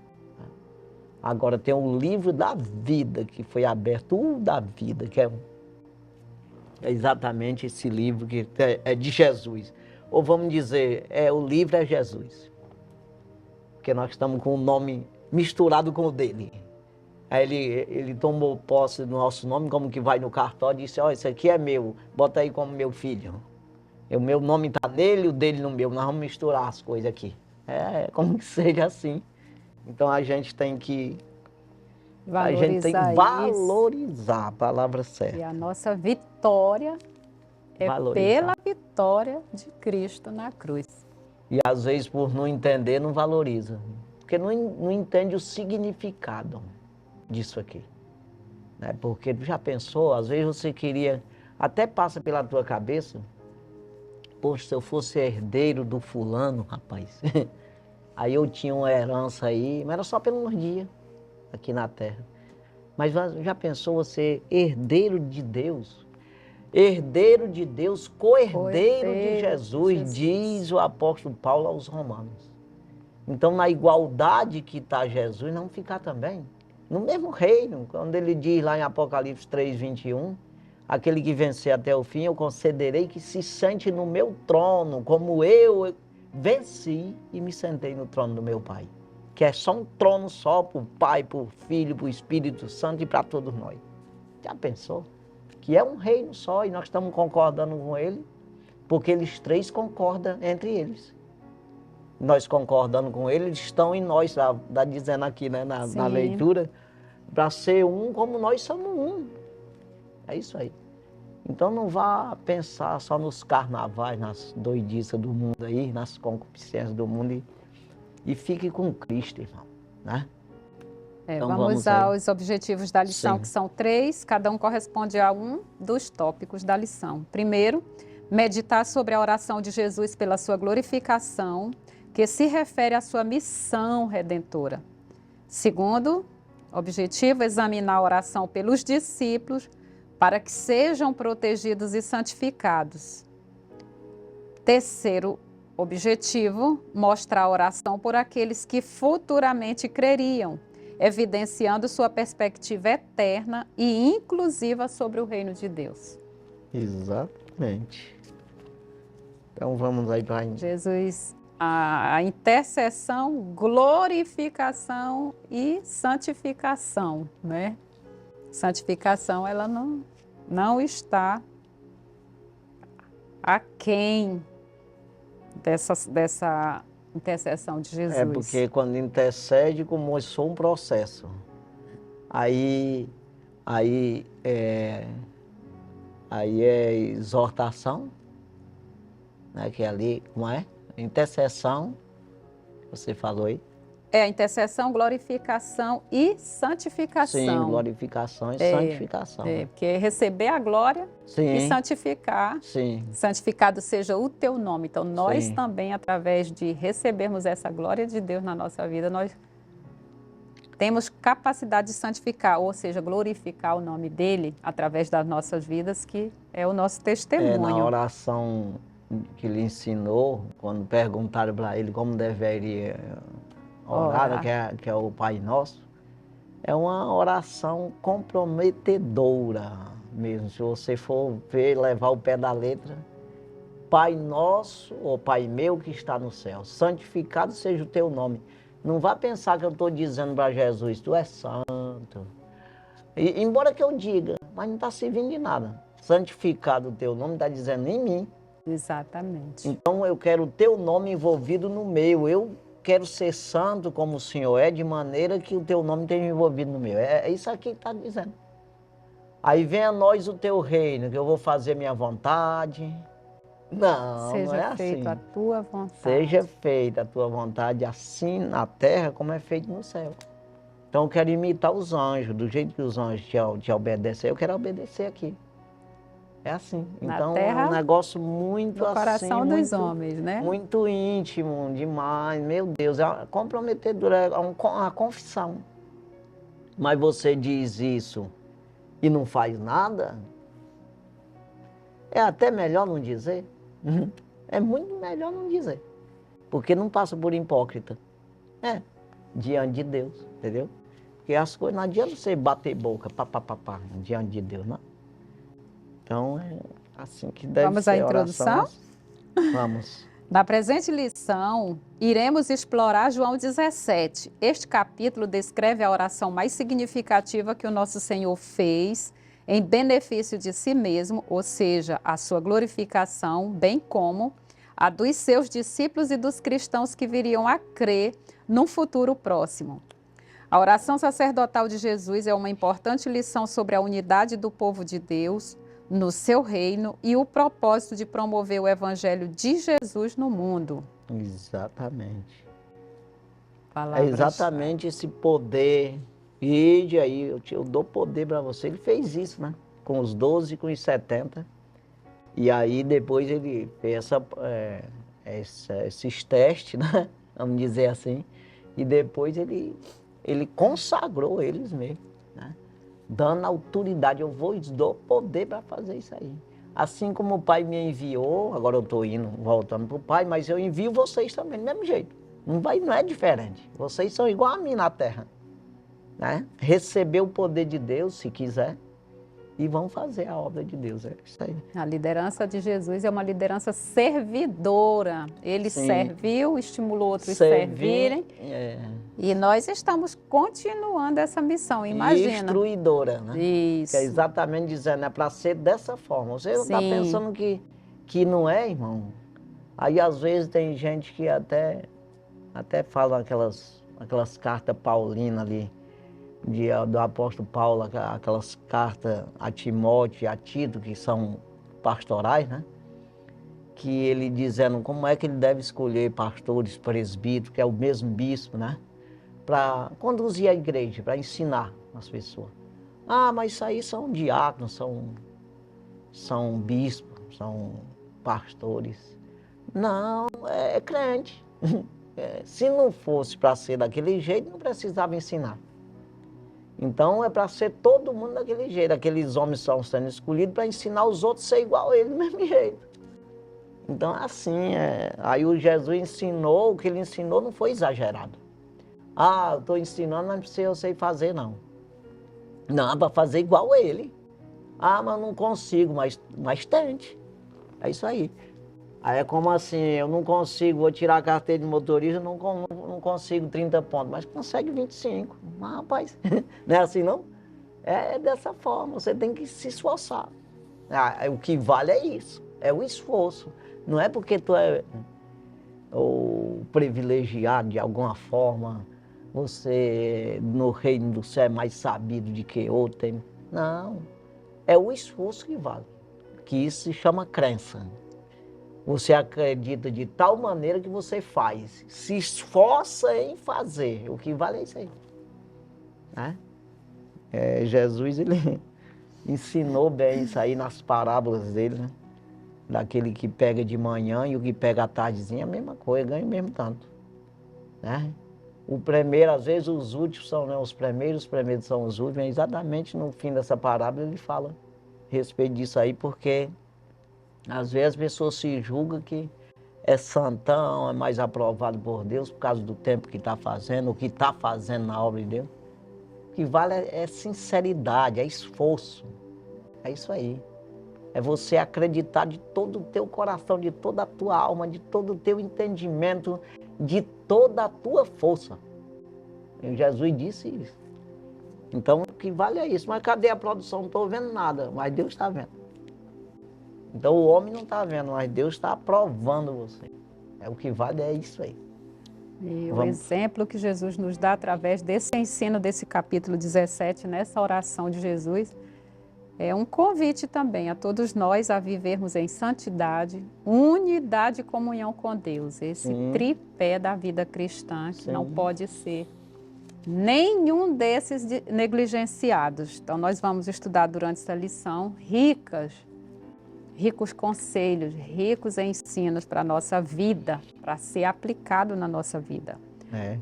Agora tem o livro da vida que foi aberto, o da vida, que é exatamente esse livro que é de Jesus. Ou vamos dizer, o livro é Jesus. Porque nós estamos com o nome misturado com o dele. Aí ele tomou posse do nosso nome, como que vai no cartório, e disse, ó, isso aqui é meu, bota aí como meu filho. O meu nome está nele, o dele no meu, nós vamos misturar as coisas aqui. É como que seja assim. Então a gente tem que valorizar a palavra certa. E a nossa vitória é pela vitória de Cristo na cruz. E às vezes por não entender, não valoriza. Porque não entende o significado disso aqui. Né? Porque já pensou, às vezes você queria, até passa pela tua cabeça, poxa, se eu fosse herdeiro do fulano, rapaz, aí eu tinha uma herança aí, mas era só pelos dias aqui na terra. Mas já pensou você herdeiro de Deus? Herdeiro de Deus, co-herdeiro de Jesus, diz o apóstolo Paulo aos Romanos. Então, na igualdade que está Jesus, não ficar também no mesmo reino, quando ele diz lá em Apocalipse 3:21, aquele que vencer até o fim, eu concederei que se sente no meu trono, como eu venci e me sentei no trono do meu Pai. Que é só um trono só para o Pai, para o Filho, para o Espírito Santo e para todos nós. Já pensou? Que é um reino só e nós estamos concordando com ele, porque eles três concordam entre eles. Nós concordando com ele, eles estão em nós, está dizendo aqui, né, na leitura, para ser um como nós somos um. É isso aí. Então não vá pensar só nos carnavais, nas doidices do mundo aí, nas concupiscências do mundo e fique com Cristo, irmão, né? Então, vamos aos objetivos da lição, que são 3, cada um corresponde a um dos tópicos da lição. Primeiro, meditar sobre a oração de Jesus pela sua glorificação, que se refere à sua missão redentora. Segundo objetivo, examinar a oração pelos discípulos, para que sejam protegidos e santificados. Terceiro objetivo, mostrar a oração por aqueles que futuramente creriam, evidenciando sua perspectiva eterna e inclusiva sobre o reino de Deus. Exatamente. Então vamos aí para Jesus, a intercessão, glorificação e santificação, né? Santificação, ela não está aquém dessa intercessão de Jesus. É porque quando intercede, começou um processo. Aí é exortação, né? Que é ali, como é? Intercessão, você falou aí. É a intercessão, glorificação e santificação. Sim, glorificação e santificação. Porque receber a glória e santificar. Sim. Santificado seja o teu nome. Então, nós também, através de recebermos essa glória de Deus na nossa vida, nós temos capacidade de santificar, ou seja, glorificar o nome dele através das nossas vidas, que é o nosso testemunho. Na oração que ele ensinou, quando perguntaram para ele como deveria orar, que é o Pai Nosso, é uma oração comprometedora mesmo. Se você for ver, levar o pé da letra, Pai Nosso, ou Pai meu que está no céu, santificado seja o teu nome. Não vá pensar que eu estou dizendo para Jesus, tu és santo. Embora que eu diga, mas não está servindo de nada. Santificado o teu nome está dizendo em mim. Exatamente. Então eu quero o teu nome envolvido no meu. Eu quero ser santo como o Senhor é, de maneira que o teu nome esteja envolvido no meu. É isso aqui que está dizendo. Aí vem a nós o teu reino, que eu vou fazer minha vontade. Não, não é assim. Seja feita a tua vontade. Seja feita a tua vontade, assim na terra como é feito no céu. Então eu quero imitar os anjos, do jeito que os anjos te obedecem, eu quero obedecer aqui. É assim. Então é um negócio muito assim, coração dos homens, né? Muito íntimo, demais. Meu Deus, é comprometedor, é uma confissão. Mas você diz isso e não faz nada, é até melhor não dizer. É muito melhor não dizer. Porque não passa por hipócrita. Diante de Deus, entendeu? Porque as coisas, não adianta você bater boca, diante de Deus, não. Então, é assim que deve ser. Vamos à introdução? Vamos. Na presente lição, iremos explorar João 17. Este capítulo descreve a oração mais significativa que o nosso Senhor fez em benefício de si mesmo, ou seja, a sua glorificação, bem como a dos seus discípulos e dos cristãos que viriam a crer num futuro próximo. A oração sacerdotal de Jesus é uma importante lição sobre a unidade do povo de Deus no seu reino e o propósito de promover o evangelho de Jesus no mundo. Exatamente. Palavras. É exatamente esse poder. E aí, eu dou poder para você. Ele fez isso, né? Com os 12 e com os 70. E aí depois ele fez esses testes, né? Vamos dizer assim. E depois ele consagrou eles mesmo, né? Dando autoridade. Eu dou poder para fazer isso aí. Assim como o Pai me enviou, agora eu estou voltando para o Pai, mas eu envio vocês também, do mesmo jeito. Não é diferente. Vocês são igual a mim na terra, né? Receber o poder de Deus, se quiser, e vão fazer a obra de Deus. É isso aí. A liderança de Jesus é uma liderança servidora. Ele serviu, estimulou outros a servirem. E nós estamos continuando essa missão, imagina. Instruidora, né? Isso. Que é exatamente dizendo, é para ser dessa forma. Você não está pensando que não é, irmão? Aí às vezes tem gente que até fala aquelas cartas paulinas ali, do apóstolo Paulo, aquelas cartas a Timóteo e a Tito, que são pastorais, né? Que ele dizendo como é que ele deve escolher pastores, presbíteros, que é o mesmo bispo, né? Para conduzir a igreja, para ensinar as pessoas. Ah, mas isso aí são diáconos, são bispos, são pastores. Não, é crente. Se não fosse para ser daquele jeito, não precisava ensinar. Então é para ser todo mundo daquele jeito. Aqueles homens são sendo escolhidos para ensinar os outros a ser igual a ele do mesmo jeito. Então assim, aí o Jesus ensinou, o que ele ensinou não foi exagerado. Ah, eu estou ensinando, não precisa eu sei fazer não. Não, para fazer igual a ele. Ah, mas não consigo, mas tente. É isso aí. Aí é como assim, eu não consigo, vou tirar a carteira de motorista, não consigo 30 pontos, mas consegue 25. Mas, rapaz, não é assim não? É dessa forma, você tem que se esforçar. O que vale é isso, é o esforço. Não é porque tu é o privilegiado de alguma forma, você no reino do céu é mais sabido de que outro. Não, é o esforço que vale, que isso se chama crença. Você acredita de tal maneira que você faz, se esforça em fazer, o que vale é isso aí, né? Jesus, ele ensinou bem isso aí nas parábolas dele, né? Daquele que pega de manhã e o que pega à tardezinha, é a mesma coisa, ganha o mesmo tanto, né? O primeiro, às vezes os últimos são, né, os primeiros são os últimos, exatamente no fim dessa parábola ele fala a respeito disso aí, porque às vezes as pessoas se julgam que é santão, é mais aprovado por Deus por causa do tempo que está fazendo, o que está fazendo na obra de Deus. O que vale é sinceridade, é esforço. É isso aí. É você acreditar de todo o teu coração, de toda a tua alma, de todo o teu entendimento, de toda a tua força. E Jesus disse isso. Então o que vale é isso. Mas cadê a produção? Não estou vendo nada, mas Deus está vendo. Então o homem não está vendo, mas Deus está aprovando você. O que vale é isso aí. E o exemplo que Jesus nos dá através desse ensino desse capítulo 17, nessa oração de Jesus, é um convite também a todos nós a vivermos em santidade, unidade e comunhão com Deus. Esse tripé da vida cristã que não pode ser nenhum desses negligenciados. Então nós vamos estudar durante essa lição ricos conselhos, ricos ensinos para a nossa vida, para ser aplicado na nossa vida.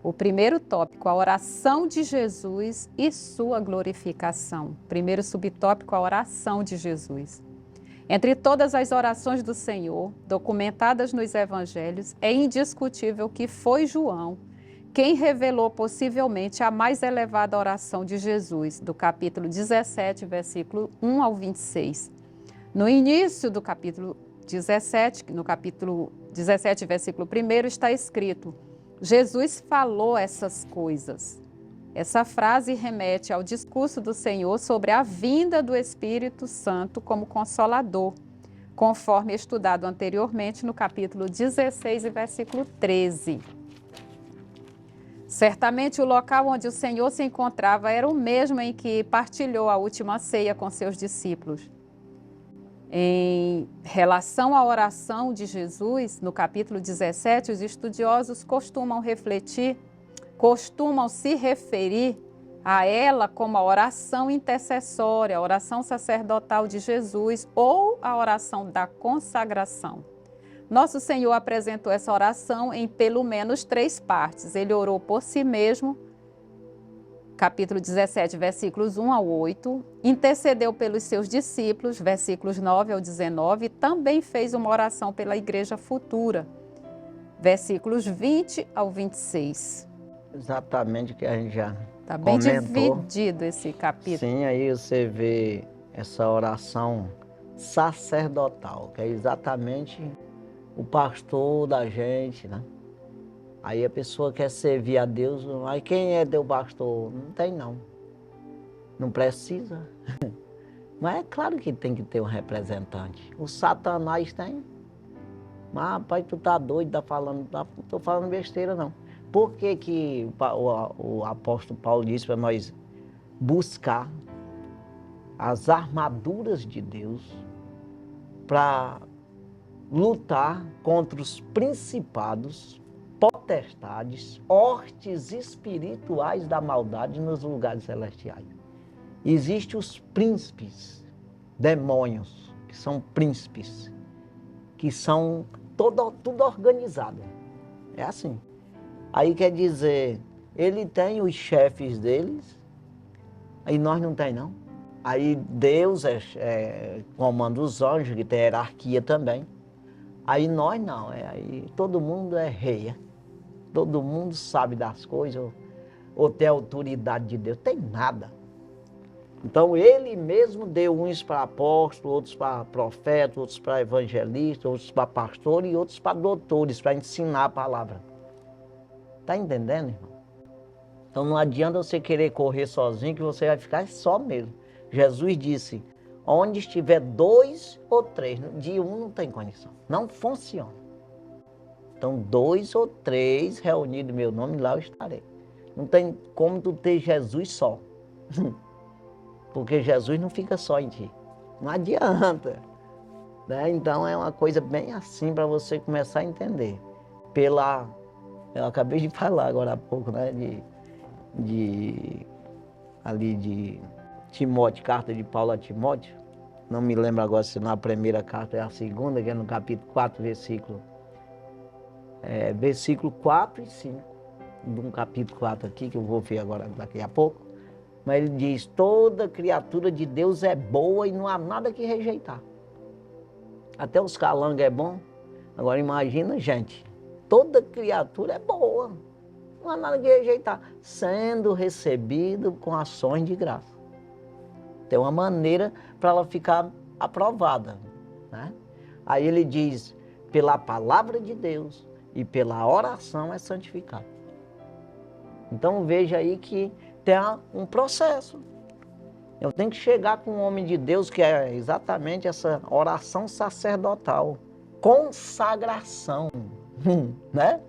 O primeiro tópico, a oração de Jesus e sua glorificação. Primeiro subtópico, a oração de Jesus. Entre todas as orações do Senhor, documentadas nos evangelhos, é indiscutível que foi João quem revelou possivelmente a mais elevada oração de Jesus, do capítulo 17, versículo 1 ao 26. No início do capítulo 17, no capítulo 17, versículo 1, está escrito: Jesus falou essas coisas. Essa frase remete ao discurso do Senhor sobre a vinda do Espírito Santo como Consolador, conforme estudado anteriormente no capítulo 16 e versículo 13. Certamente o local onde o Senhor se encontrava era o mesmo em que partilhou a última ceia com seus discípulos. Em relação à oração de Jesus, no capítulo 17, os estudiosos costumam se referir a ela como a oração intercessória, a oração sacerdotal de Jesus ou a oração da consagração. Nosso Senhor apresentou essa oração em pelo menos 3 partes. Ele orou por si mesmo, capítulo 17, versículos 1 ao 8, intercedeu pelos seus discípulos, versículos 9 ao 19, e também fez uma oração pela igreja futura, versículos 20 ao 26. Exatamente o que a gente já Está bem comentou. dividido esse capítulo. Sim, aí você vê essa oração sacerdotal, que é exatamente o pastor da gente, né? Aí a pessoa quer servir a Deus, mas quem é teu pastor? Não tem não. Não precisa. Mas é claro que tem que ter um representante. O Satanás tem. Mas rapaz, tu tá doido, não tô falando besteira não. Por que o apóstolo Paulo disse para nós buscar as armaduras de Deus para lutar contra os principados, potestades, hortes espirituais da maldade nos lugares celestiais? Existem os príncipes, demônios, que são príncipes, que são tudo organizado. É assim. Aí quer dizer, ele tem os chefes deles, aí nós não tem não. Aí Deus comanda os anjos, que tem hierarquia também. Aí nós não, aí todo mundo é rei. Todo mundo sabe das coisas, ou tem autoridade de Deus, tem nada. Então ele mesmo deu uns para apóstolos, outros para profetas, outros para evangelistas, outros para pastores e outros para doutores, para ensinar a palavra. Está entendendo, irmão? Então não adianta você querer correr sozinho, que você vai ficar só mesmo. Jesus disse, onde estiver 2 ou 3, de um não tem condição, não funciona. Então 2 ou 3 reunidos em meu nome, lá eu estarei. Não tem como tu ter Jesus só. Porque Jesus não fica só em ti. Não adianta. Né? Então é uma coisa bem assim para você começar a entender. Eu acabei de falar agora há pouco, né? De Timóteo, carta de Paulo a Timóteo. Não me lembro agora se na primeira carta é a segunda, que é no capítulo 4, versículo 4 e 5. De um capítulo 4 aqui, que eu vou ver agora daqui a pouco. Mas ele diz, toda criatura de Deus é boa e não há nada que rejeitar. Até os calangos é bom. Agora imagina, gente, toda criatura é boa. Não há nada que rejeitar. Sendo recebido com ações de graça. Tem uma maneira para ela ficar aprovada. Né? Aí ele diz, pela palavra de Deus e pela oração é santificado. Então veja aí que tem um processo. Eu tenho que chegar com um homem de Deus, que é exatamente essa oração sacerdotal. Consagração. Né?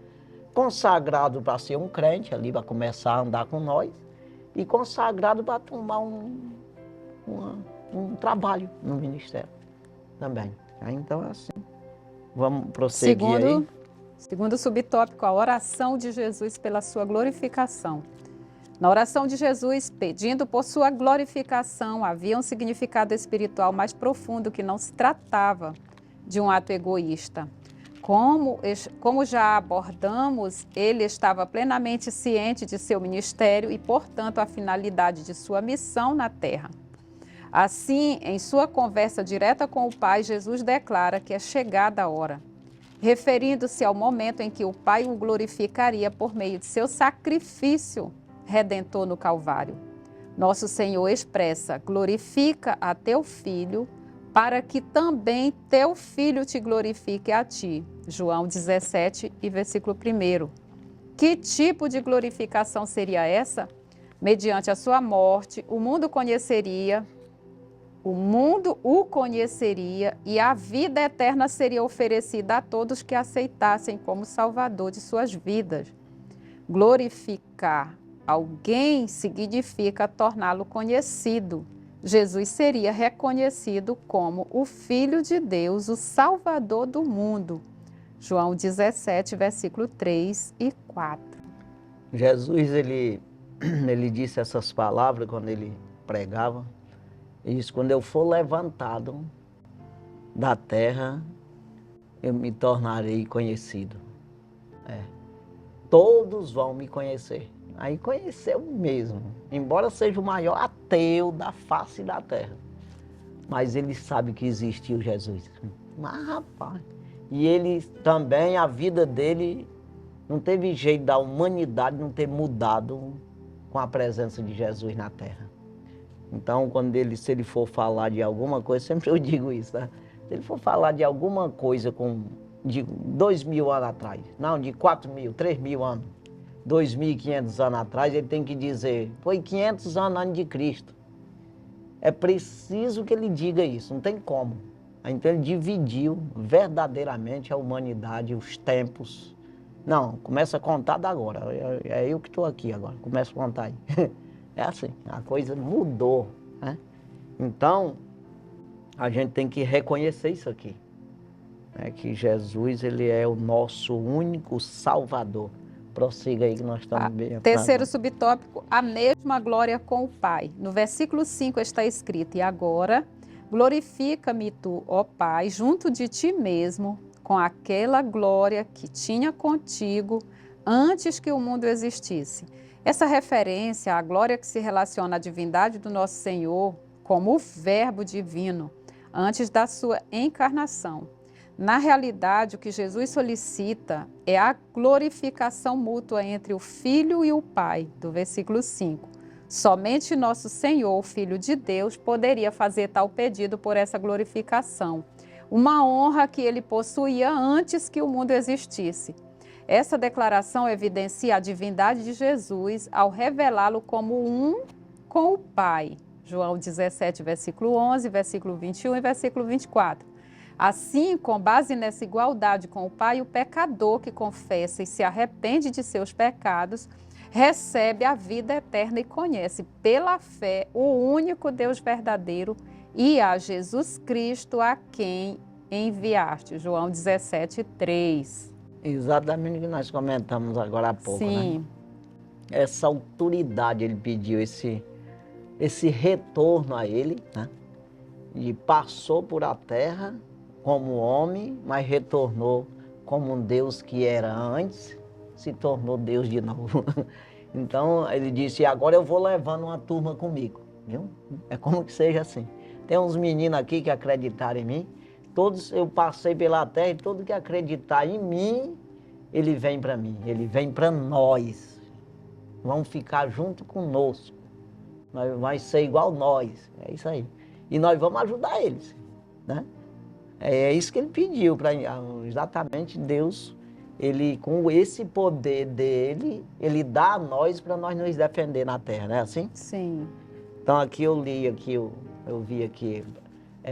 Consagrado para ser um crente ali, para começar a andar com nós. E consagrado para tomar um trabalho no ministério também. Então é assim. Vamos prosseguir aí. Segundo subtópico, a oração de Jesus pela sua glorificação. Na oração de Jesus, pedindo por sua glorificação, havia um significado espiritual mais profundo, que não se tratava de um ato egoísta. Como já abordamos, ele estava plenamente ciente de seu ministério e, portanto, a finalidade de sua missão na terra. Assim, em sua conversa direta com o Pai, Jesus declara que é chegada a hora, referindo-se ao momento em que o Pai o glorificaria por meio de seu sacrifício redentor no Calvário. Nosso Senhor expressa, glorifica a teu Filho, para que também teu Filho te glorifique a ti. João 17 e versículo 1. Que tipo de glorificação seria essa? Mediante a sua morte, o mundo o conheceria e a vida eterna seria oferecida a todos que aceitassem como Salvador de suas vidas. Glorificar alguém significa torná-lo conhecido. Jesus seria reconhecido como o Filho de Deus, o Salvador do mundo. João 17, versículo 3 e 4. Jesus, ele disse essas palavras quando ele pregava. Ele disse, quando eu for levantado da terra, eu me tornarei conhecido. Todos vão me conhecer. Aí conheceu mesmo, embora seja o maior ateu da face da terra. Mas ele sabe que existiu Jesus. Mas, rapaz, e ele também, a vida dele, não teve jeito da humanidade não ter mudado com a presença de Jesus na terra. Então, se ele for falar de alguma coisa, sempre eu digo isso, tá? Se ele for falar de alguma coisa de 2.000 anos atrás, não, de 4.000, 3.000 anos, 2.500 anos atrás, ele tem que dizer, foi 500 anos antes de Cristo. É preciso que ele diga isso, não tem como. Então ele dividiu verdadeiramente a humanidade, os tempos. Não, começa a contar da agora, é eu que estou aqui agora, começa a contar aí. É assim, a coisa mudou, né? Então, a gente tem que reconhecer isso aqui, né? Que Jesus, ele é o nosso único Salvador. Prossiga aí que nós estamos bem. Terceiro subtópico, a mesma glória com o Pai. No versículo 5 está escrito, e agora glorifica-me tu, ó Pai, junto de ti mesmo, com aquela glória que tinha contigo antes que o mundo existisse. Essa referência à glória que se relaciona à divindade do nosso Senhor como o Verbo divino, antes da sua encarnação. Na realidade, o que Jesus solicita é a glorificação mútua entre o Filho e o Pai, do versículo 5. Somente nosso Senhor, Filho de Deus, poderia fazer tal pedido por essa glorificação, uma honra que ele possuía antes que o mundo existisse. Essa declaração evidencia a divindade de Jesus ao revelá-lo como um com o Pai. João 17, versículo 11, versículo 21 e versículo 24. Assim, com base nessa igualdade com o Pai, o pecador que confessa e se arrepende de seus pecados, recebe a vida eterna e conhece pela fé o único Deus verdadeiro e a Jesus Cristo a quem enviaste. João 17, 3. Exatamente o que nós comentamos agora há pouco, Sim. né? Essa autoridade ele pediu, esse retorno a ele, né? E passou por a terra como homem, mas retornou como um Deus que era antes, se tornou Deus de novo. Então ele disse, agora eu vou levando uma turma comigo, viu? É como que seja assim. Tem uns meninos aqui que acreditaram em mim, todos eu passei pela terra e todo que acreditar em mim, ele vem para mim, ele vem para nós. Vão ficar junto conosco, vai ser igual nós, é isso aí. E nós vamos ajudar eles, né? É isso que ele pediu, exatamente Deus, ele com esse poder dele, ele dá a nós para nós nos defender na terra, não é assim? Sim. Então aqui eu li, eu vi aqui,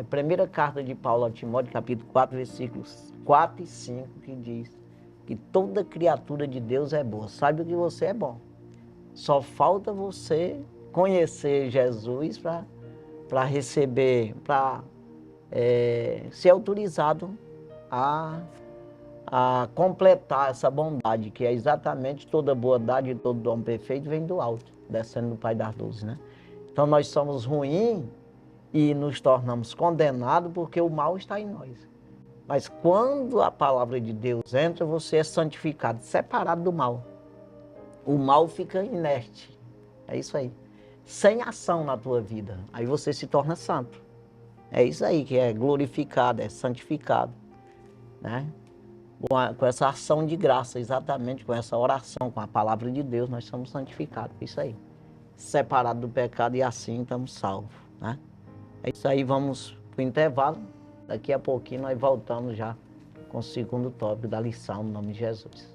primeira carta de Paulo a Timóteo, capítulo 4, versículos 4 e 5, que diz que toda criatura de Deus é boa, sabe que você é bom. Só falta você conhecer Jesus para receber, para ser autorizado a completar essa bondade, que é exatamente toda bondade e todo dom perfeito vem do alto, descendo do Pai das luzes, né? Então nós somos ruins e nos tornamos condenados porque o mal está em nós. Mas quando a palavra de Deus entra, você é santificado, separado do mal. O mal fica inerte, é isso aí. Sem ação na tua vida, aí você se torna santo. É isso aí que é glorificado, é santificado, né? Com essa ação de graça, exatamente, com essa oração, com a palavra de Deus, nós somos santificados, isso aí. Separado do pecado e assim estamos salvos, né? É isso aí, vamos para o intervalo. Daqui a pouquinho nós voltamos já com o segundo tópico da lição, no nome de Jesus.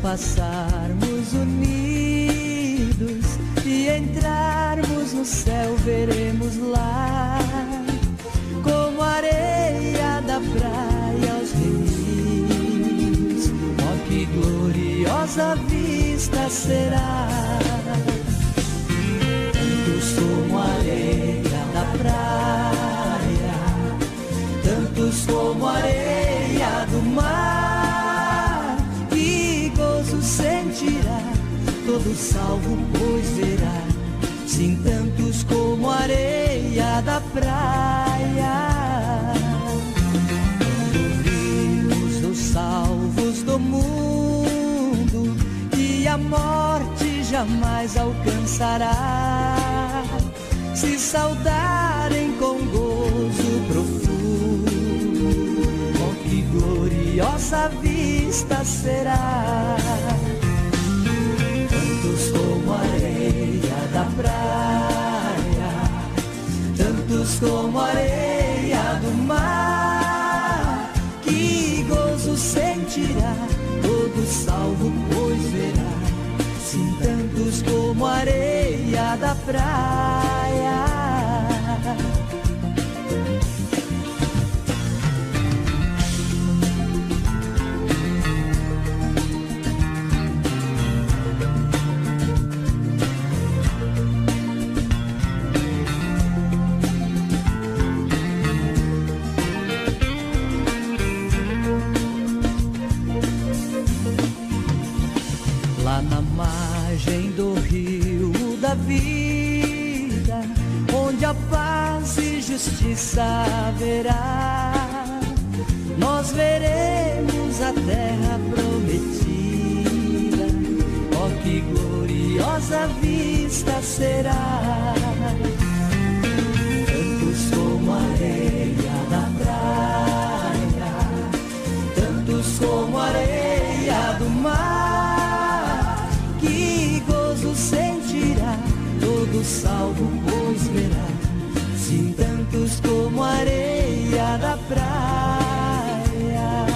Passarmos unidos e entrarmos no céu, veremos lá, como a areia da praia aos rios. Oh, que gloriosa vista será! Tantos como a areia da praia, tantos como a areia do mar. Sentirá todo salvo, pois verá, sim, tantos como a areia da praia. Ouvimos os salvos do mundo e a morte jamais alcançará, se saudarem com gozo profundo. Oh, que gloriosa vista será! Tantos como a areia da praia, tantos como a areia do mar. Que gozo sentirá todo salvo, pois verá, sim, tantos como a areia da praia. Do rio da vida, onde a paz e justiça haverá, nós veremos a terra prometida. Oh, que gloriosa vista será! Tantos como a areia da praia, tantos como a areia do mar. Sentirá todo salvo, pois verá, sim, tantos como a areia da praia.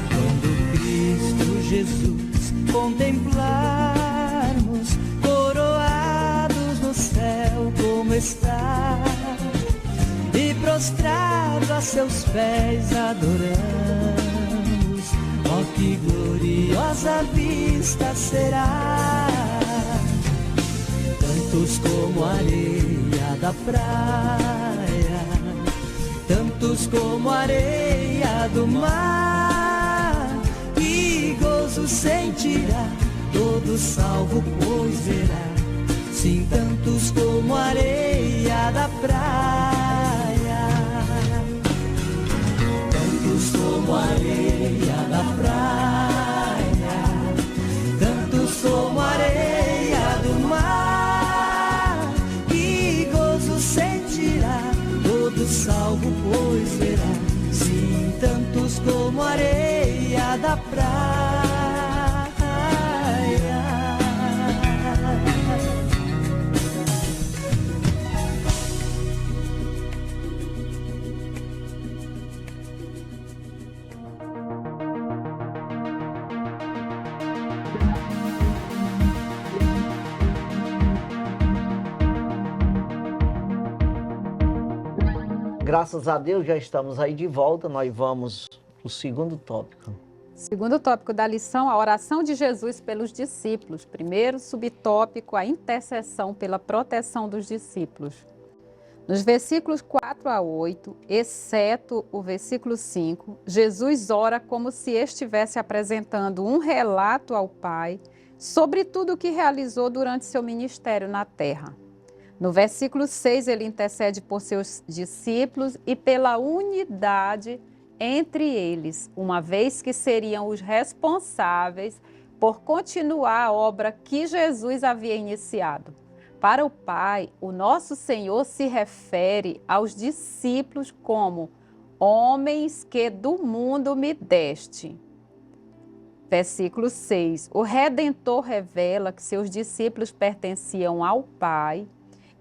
Quando Cristo Jesus contemplarmos, coroados no céu como está, e prostrado a seus pés adoramos, oh, que gloriosa vista será! Tantos como a areia da praia, tantos como a areia do mar. Que gozo sentirá todo salvo, pois verá, sim, tantos como a areia da praia, tantos como a areia da praia, tantos como a areia do mar. Que gozo sentirá todo salvo, pois verá, sim, tantos como a areia da praia. Graças a Deus já estamos aí de volta, nós vamos para o segundo tópico. Segundo tópico da lição, a oração de Jesus pelos discípulos. Primeiro subtópico, a intercessão pela proteção dos discípulos. Nos versículos 4 a 8, exceto o versículo 5, Jesus ora como se estivesse apresentando um relato ao Pai sobre tudo o que realizou durante seu ministério na terra. No versículo 6, ele intercede por seus discípulos e pela unidade entre eles, uma vez que seriam os responsáveis por continuar a obra que Jesus havia iniciado. Para o Pai, o nosso Senhor se refere aos discípulos como homens que do mundo me deste. Versículo 6. O Redentor revela que seus discípulos pertenciam ao Pai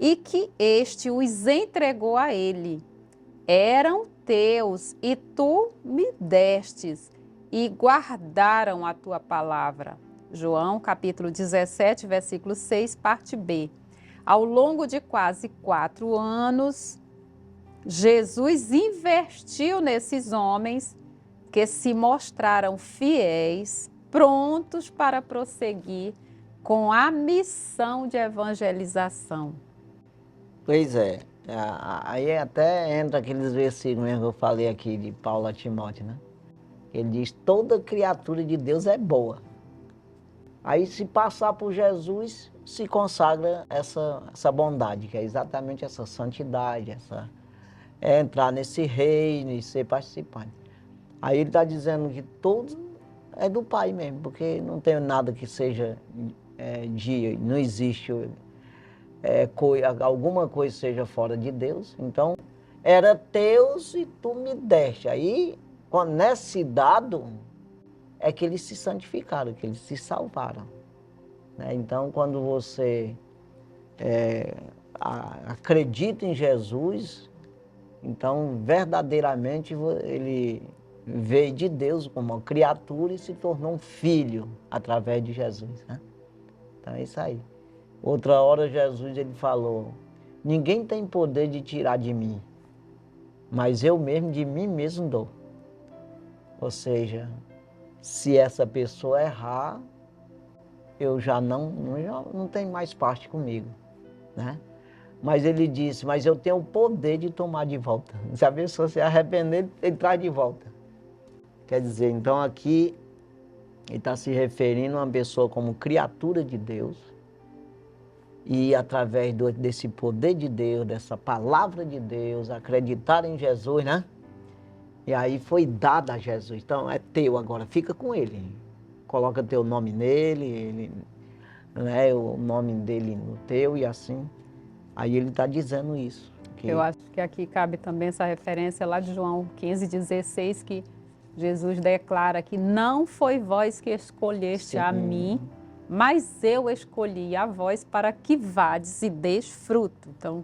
e que este os entregou a ele. Eram teus e tu me destes e guardaram a tua palavra. João capítulo 17, versículo 6, parte B. Ao longo de quase 4 anos, Jesus investiu nesses homens que se mostraram fiéis, prontos para prosseguir com a missão de evangelização. Pois é, aí até entra aqueles versículos mesmo que eu falei aqui de Paulo a Timóteo, né? Ele diz, toda criatura de Deus é boa. Aí se passar por Jesus, se consagra essa bondade, que é exatamente essa santidade, é entrar nesse reino e ser participante. Aí ele está dizendo que tudo é do Pai mesmo, porque não tem nada que seja não existe alguma coisa seja fora de Deus. Então, era teus e tu me deste. Aí, nesse dado, é que eles se santificaram, que eles se salvaram. Né? Então, quando você acredita em Jesus, então, verdadeiramente, ele veio de Deus como uma criatura e se tornou um filho através de Jesus. Né? Então, é isso aí. Outra hora, Jesus ele falou, ninguém tem poder de tirar de mim, mas eu mesmo de mim mesmo dou. Ou seja, se essa pessoa errar, eu já não tem mais parte comigo, né? Mas ele disse, mas eu tenho o poder de tomar de volta. Se a pessoa se arrepender, ele traz de volta. Quer dizer, então aqui ele está se referindo a uma pessoa como criatura de Deus e através desse poder de Deus, dessa palavra de Deus, acreditar em Jesus, né? E aí foi dada a Jesus. Então é teu agora, fica com ele. Coloca teu nome nele, né, o nome dele no teu e assim. Aí ele está dizendo isso. Eu acho que aqui cabe também essa referência lá de João 15,16, que Jesus declara que não foi vós que escolheste a mim, mas eu escolhi a vós para que vades e deis fruto. Então,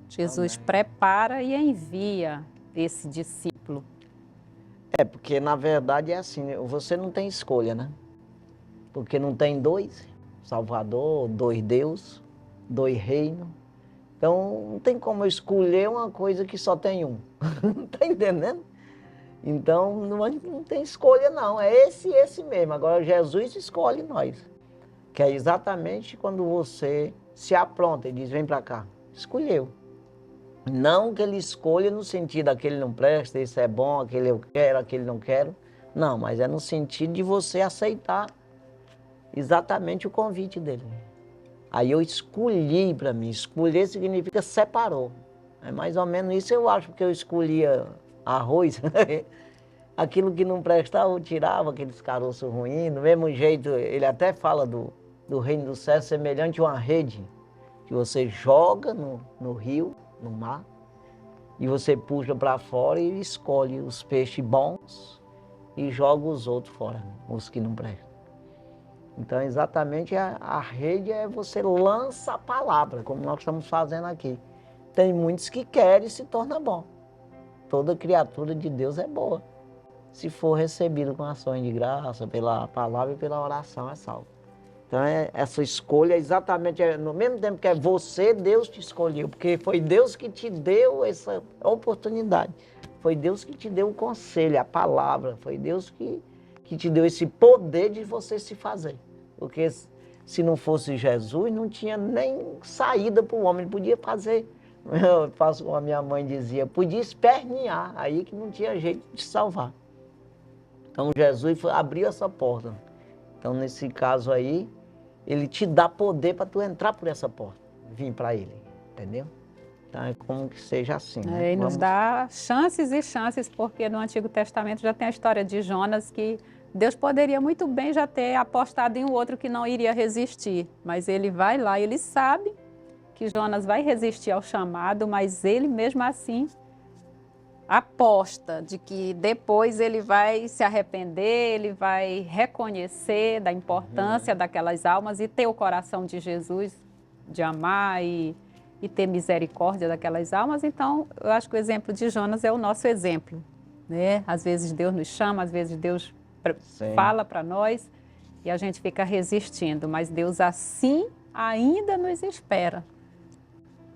Jesus prepara e envia esse discípulo. Porque na verdade é assim, você não tem escolha, né? Porque não tem dois Salvador, dois Deus, dois reinos. Então não tem como eu escolher uma coisa que só tem um. Tá entendendo? Então não tem escolha não, é esse mesmo. Agora Jesus escolhe nós. Que é exatamente quando você se apronta e diz, vem para cá. Escolheu. Não que ele escolha no sentido, aquele não presta, esse é bom, aquele eu quero, aquele não quero. Não, mas é no sentido de você aceitar exatamente o convite dele. Aí eu escolhi para mim. Escolher significa separou. É mais ou menos isso eu acho, porque eu escolhia arroz. Aquilo que não prestava eu tirava, aqueles caroços ruins. Do mesmo jeito, ele até fala do reino do céu semelhante a uma rede que você joga no rio, no mar, e você puxa para fora e escolhe os peixes bons e joga os outros fora, os que não prestam. Então, exatamente a rede você lança a palavra, como nós estamos fazendo aqui. Tem muitos que querem e se torna bom. Toda criatura de Deus é boa. Se for recebido com ações de graça, pela palavra e pela oração, é salvo. Então, essa escolha é exatamente, no mesmo tempo que é você, Deus te escolheu, porque foi Deus que te deu essa oportunidade. Foi Deus que te deu o conselho, a palavra. Foi Deus que te deu esse poder de você se fazer. Porque se não fosse Jesus, não tinha nem saída para o homem. Ele podia fazer Eu faço como a minha mãe dizia, podia espernear, aí que não tinha jeito de salvar. Então Jesus abriu essa porta. Então nesse caso aí, ele te dá poder para tu entrar por essa porta, vir para ele, entendeu? Então é como que seja assim, né? E nos dá chances e chances, porque no Antigo Testamento já tem a história de Jonas, que Deus poderia muito bem já ter apostado em um outro que não iria resistir, mas ele vai lá, ele sabe que Jonas vai resistir ao chamado, mas ele mesmo assim aposta de que depois ele vai se arrepender, ele vai reconhecer da importância daquelas almas e ter o coração de Jesus, de amar e ter misericórdia daquelas almas. Então, eu acho que o exemplo de Jonas é o nosso exemplo, né? Às vezes Deus nos chama, às vezes Deus fala para nós e a gente fica resistindo, mas Deus assim ainda nos espera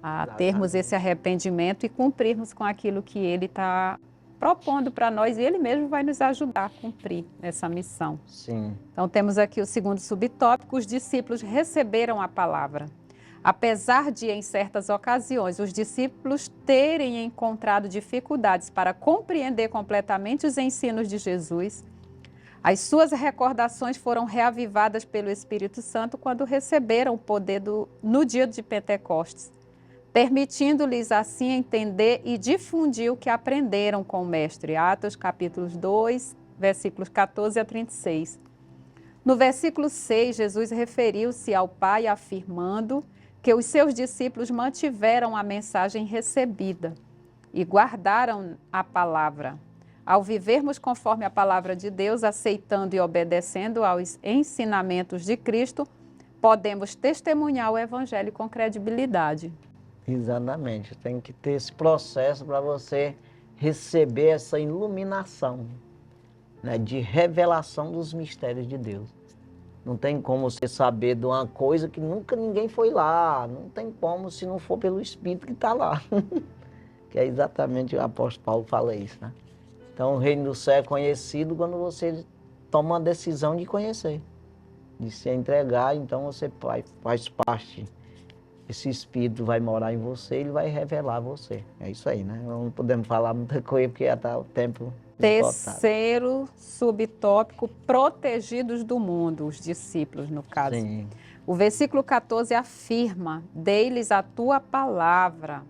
a termos esse arrependimento e cumprirmos com aquilo que Ele está propondo para nós e Ele mesmo vai nos ajudar a cumprir essa missão. Sim. Então temos aqui o segundo subtópico, os discípulos receberam a palavra. Apesar de, em certas ocasiões, os discípulos terem encontrado dificuldades para compreender completamente os ensinos de Jesus, as suas recordações foram reavivadas pelo Espírito Santo quando receberam o poder no dia de Pentecostes, permitindo-lhes assim entender e difundir o que aprenderam com o Mestre. Atos capítulos 2, versículos 14 a 36. No versículo 6, Jesus referiu-se ao Pai afirmando que os seus discípulos mantiveram a mensagem recebida e guardaram a palavra. Ao vivermos conforme a palavra de Deus, aceitando e obedecendo aos ensinamentos de Cristo, podemos testemunhar o Evangelho com credibilidade. Exatamente, tem que ter esse processo para você receber essa iluminação, né, de revelação dos mistérios de Deus. Não tem como você saber de uma coisa que nunca ninguém foi lá, não tem como se não for pelo Espírito que está lá. Que é exatamente o apóstolo Paulo fala isso, né? Então o reino do céu é conhecido quando você toma uma decisão de conhecer, de se entregar, então você faz parte. Esse Espírito vai morar em você, ele vai revelar você. É isso aí, né? Não podemos falar muita coisa porque já está o tempo esgotado. Terceiro subtópico, protegidos do mundo, os discípulos, no caso. Sim. O versículo 14 afirma, dei-lhes a tua palavra,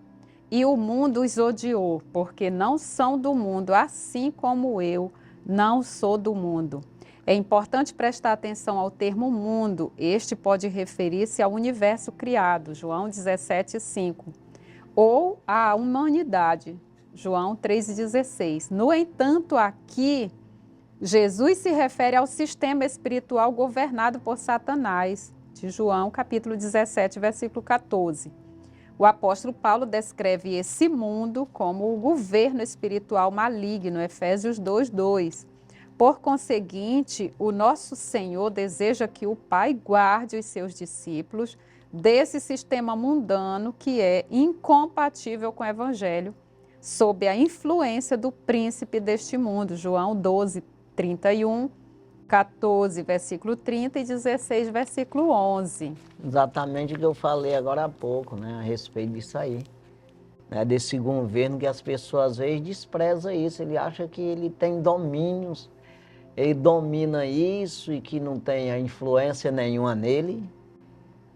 e o mundo os odiou, porque não são do mundo, assim como eu não sou do mundo. É importante prestar atenção ao termo mundo. Este pode referir-se ao universo criado, João 17:5, ou à humanidade, João 3:16. No entanto, aqui, Jesus se refere ao sistema espiritual governado por Satanás, de João capítulo 17, versículo 14. O apóstolo Paulo descreve esse mundo como o governo espiritual maligno, Efésios 2:2. Por conseguinte, o nosso Senhor deseja que o Pai guarde os seus discípulos desse sistema mundano que é incompatível com o Evangelho, sob a influência do príncipe deste mundo, João 12:31, 14, versículo 30 e 16, versículo 11. Exatamente o que eu falei agora há pouco, né, a respeito disso aí. Né, desse governo que as pessoas às vezes desprezam isso, ele acha que ele tem domínios, ele domina isso e que não tem influência nenhuma nele.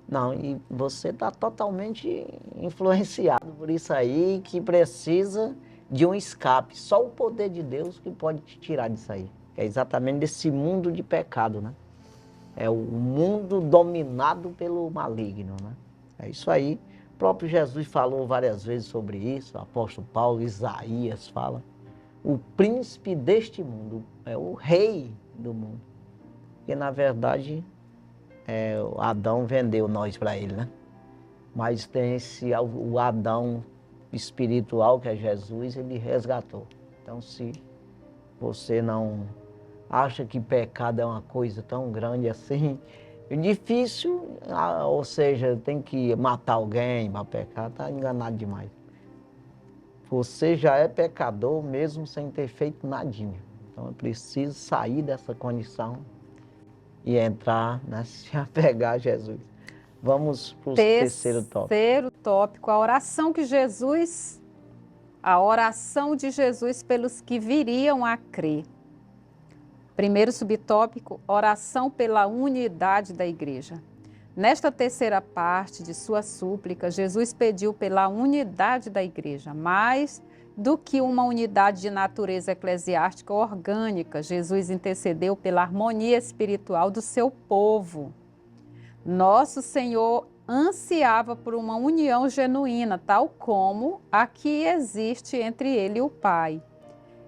Não, e você está totalmente influenciado por isso aí, que precisa de um escape. Só o poder de Deus que pode te tirar disso aí. É exatamente desse mundo de pecado, né? É o mundo dominado pelo maligno, né? É isso aí. O próprio Jesus falou várias vezes sobre isso, o apóstolo Paulo, Isaías fala. O príncipe deste mundo é o rei do mundo. Porque, na verdade, o Adão vendeu nós para ele, né? Mas tem o Adão espiritual, que é Jesus, ele resgatou. Então, se você não acha que pecado é uma coisa tão grande assim, é difícil, ou seja, tem que matar alguém para pecar, está enganado demais. Você já é pecador mesmo sem ter feito nadinha. Então é preciso sair dessa condição e entrar, né, se apegar a Jesus. Vamos para o terceiro tópico. Terceiro tópico, a oração de Jesus pelos que viriam a crer. Primeiro subtópico, oração pela unidade da igreja. Nesta terceira parte de sua súplica, Jesus pediu pela unidade da igreja, mais do que uma unidade de natureza eclesiástica ou orgânica. Jesus intercedeu pela harmonia espiritual do seu povo. Nosso Senhor ansiava por uma união genuína, tal como a que existe entre ele e o Pai.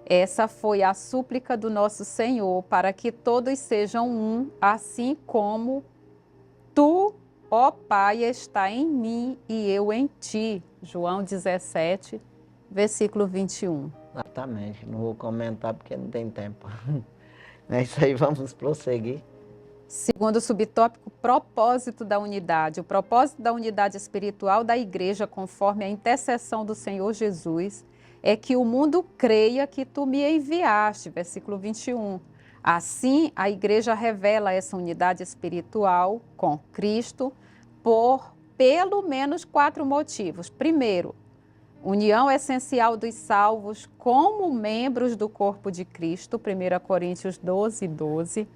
Essa foi a súplica do nosso Senhor, para que todos sejam um, assim como tu, ó Pai, está em mim e eu em ti. João 17, versículo 21. Exatamente, não vou comentar porque não tem tempo. É isso aí, vamos prosseguir. Segundo subtópico, propósito da unidade. O propósito da unidade espiritual da igreja, conforme a intercessão do Senhor Jesus, é que o mundo creia que tu me enviaste, versículo 21. Assim, a igreja revela essa unidade espiritual com Cristo por pelo menos 4 motivos. Primeiro, união essencial dos salvos como membros do corpo de Cristo, 1 Coríntios 12, 12.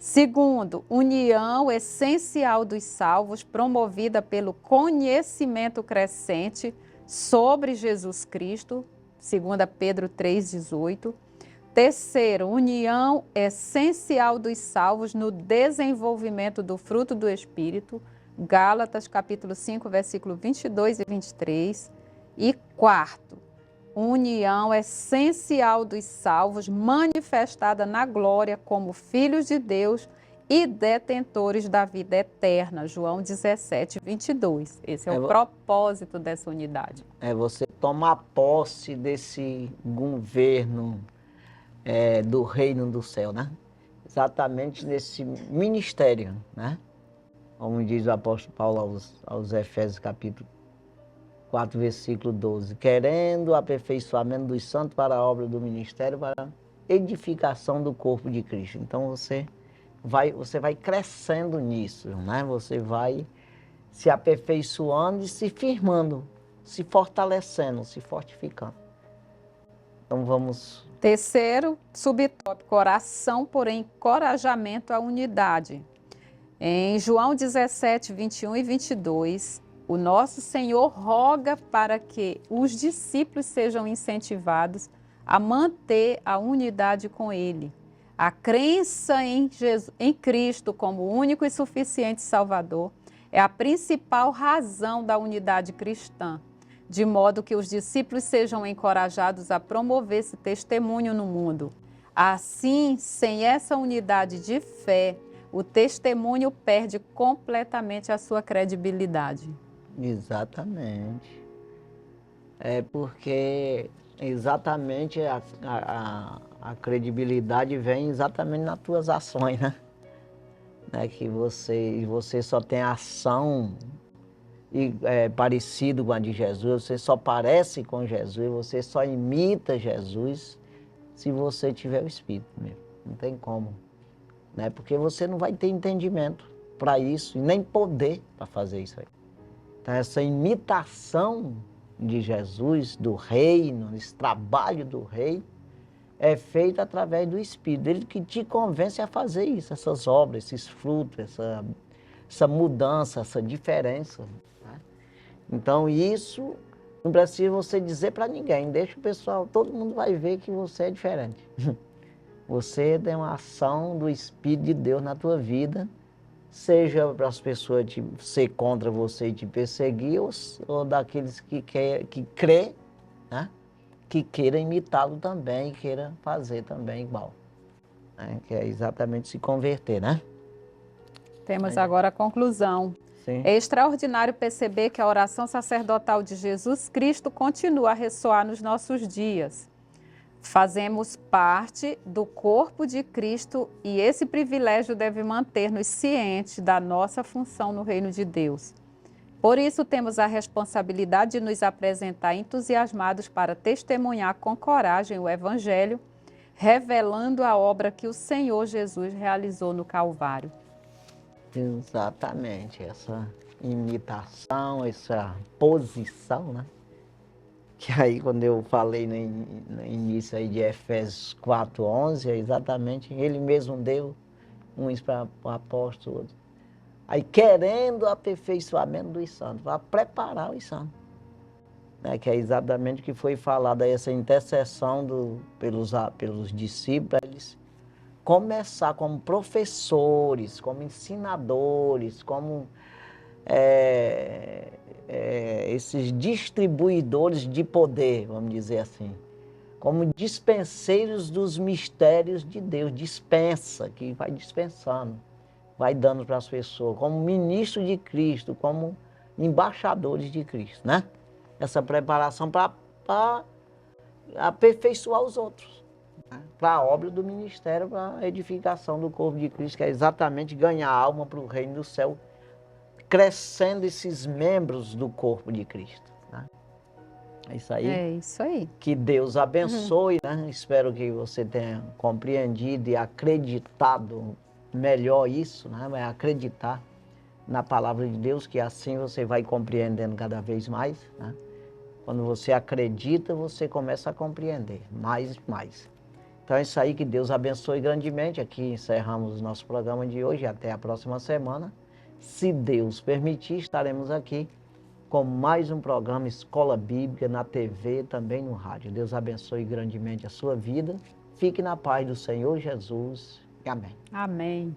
Segundo, união essencial dos salvos promovida pelo conhecimento crescente sobre Jesus Cristo, 2 Pedro 3,18. Terceiro, união essencial dos salvos no desenvolvimento do fruto do Espírito, Gálatas capítulo 5, versículo 22 e 23. E quarto, união essencial dos salvos manifestada na glória como filhos de Deus e detentores da vida eterna, João 17, 22. Esse é o propósito dessa unidade. É você tomar posse desse governo do reino do céu, né? Exatamente nesse ministério, né? Como diz o apóstolo Paulo aos Efésios capítulo 4, versículo 12. Querendo o aperfeiçoamento dos santos para a obra do ministério, para a edificação do corpo de Cristo. Então você vai crescendo nisso, né? Você vai se aperfeiçoando e se firmando, se fortalecendo, se fortificando. Então vamos... Terceiro subtópico, oração por encorajamento à unidade. Em João 17, 21 e 22, o nosso Senhor roga para que os discípulos sejam incentivados a manter a unidade com Ele. A crença em Cristo como único e suficiente Salvador é a principal razão da unidade cristã, de modo que os discípulos sejam encorajados a promover esse testemunho no mundo. Assim, sem essa unidade de fé, o testemunho perde completamente a sua credibilidade. Exatamente. É porque exatamente a credibilidade vem exatamente nas tuas ações, né? Que você só tem ação parecido com a de Jesus, você só parece com Jesus, você só imita Jesus se você tiver o Espírito mesmo. Não tem como, né? Porque você não vai ter entendimento para isso e nem poder para fazer isso aí. Então essa imitação de Jesus, do reino, esse trabalho do rei, é feito através do Espírito, ele que te convence a fazer isso, essas obras, esses frutos, essa mudança, essa diferença. Né? Então isso não precisa você dizer para ninguém, deixa o pessoal, todo mundo vai ver que você é diferente. Você tem uma ação do Espírito de Deus na tua vida, seja para as pessoas ser contra você e te perseguir, ou daqueles que crê, né? Que queira imitá-lo também, queira fazer também igual. Né? Que é exatamente se converter, né? Temos agora a conclusão. Sim. É extraordinário perceber que a oração sacerdotal de Jesus Cristo continua a ressoar nos nossos dias. Fazemos parte do corpo de Cristo e esse privilégio deve manter-nos cientes da nossa função no reino de Deus. Por isso, temos a responsabilidade de nos apresentar entusiasmados para testemunhar com coragem o Evangelho, revelando a obra que o Senhor Jesus realizou no Calvário. Exatamente, imitação, essa posição, né? Que aí quando eu falei no início aí de Efésios 4:11, é exatamente, ele mesmo deu uns para o apóstolo, outros. Aí querendo o aperfeiçoamento dos santos, para preparar os santos. Né? Que é exatamente o que foi falado aí, essa intercessão pelos discípulos, para eles começar como professores, como ensinadores, como esses distribuidores de poder, vamos dizer assim, como dispenseiros dos mistérios de Deus, dispensa, que vai dispensando, vai dando para as pessoas, como ministro de Cristo, como embaixadores de Cristo, né? Essa preparação para aperfeiçoar os outros, né? Para a obra do ministério, para a edificação do corpo de Cristo, que é exatamente ganhar alma para o reino do céu, crescendo esses membros do corpo de Cristo, né? É isso aí. É isso aí. Que Deus abençoe, né? Espero que você tenha compreendido e acreditado melhor isso, né? Vai acreditar na palavra de Deus, que assim você vai compreendendo cada vez mais, né? Quando você acredita, você começa a compreender mais e mais. Então é isso aí, que Deus abençoe grandemente. Aqui encerramos o nosso programa de hoje. Até a próxima semana. Se Deus permitir, estaremos aqui com mais um programa Escola Bíblica na TV, também no rádio. Deus abençoe grandemente a sua vida. Fique na paz do Senhor Jesus. Amém. Amém.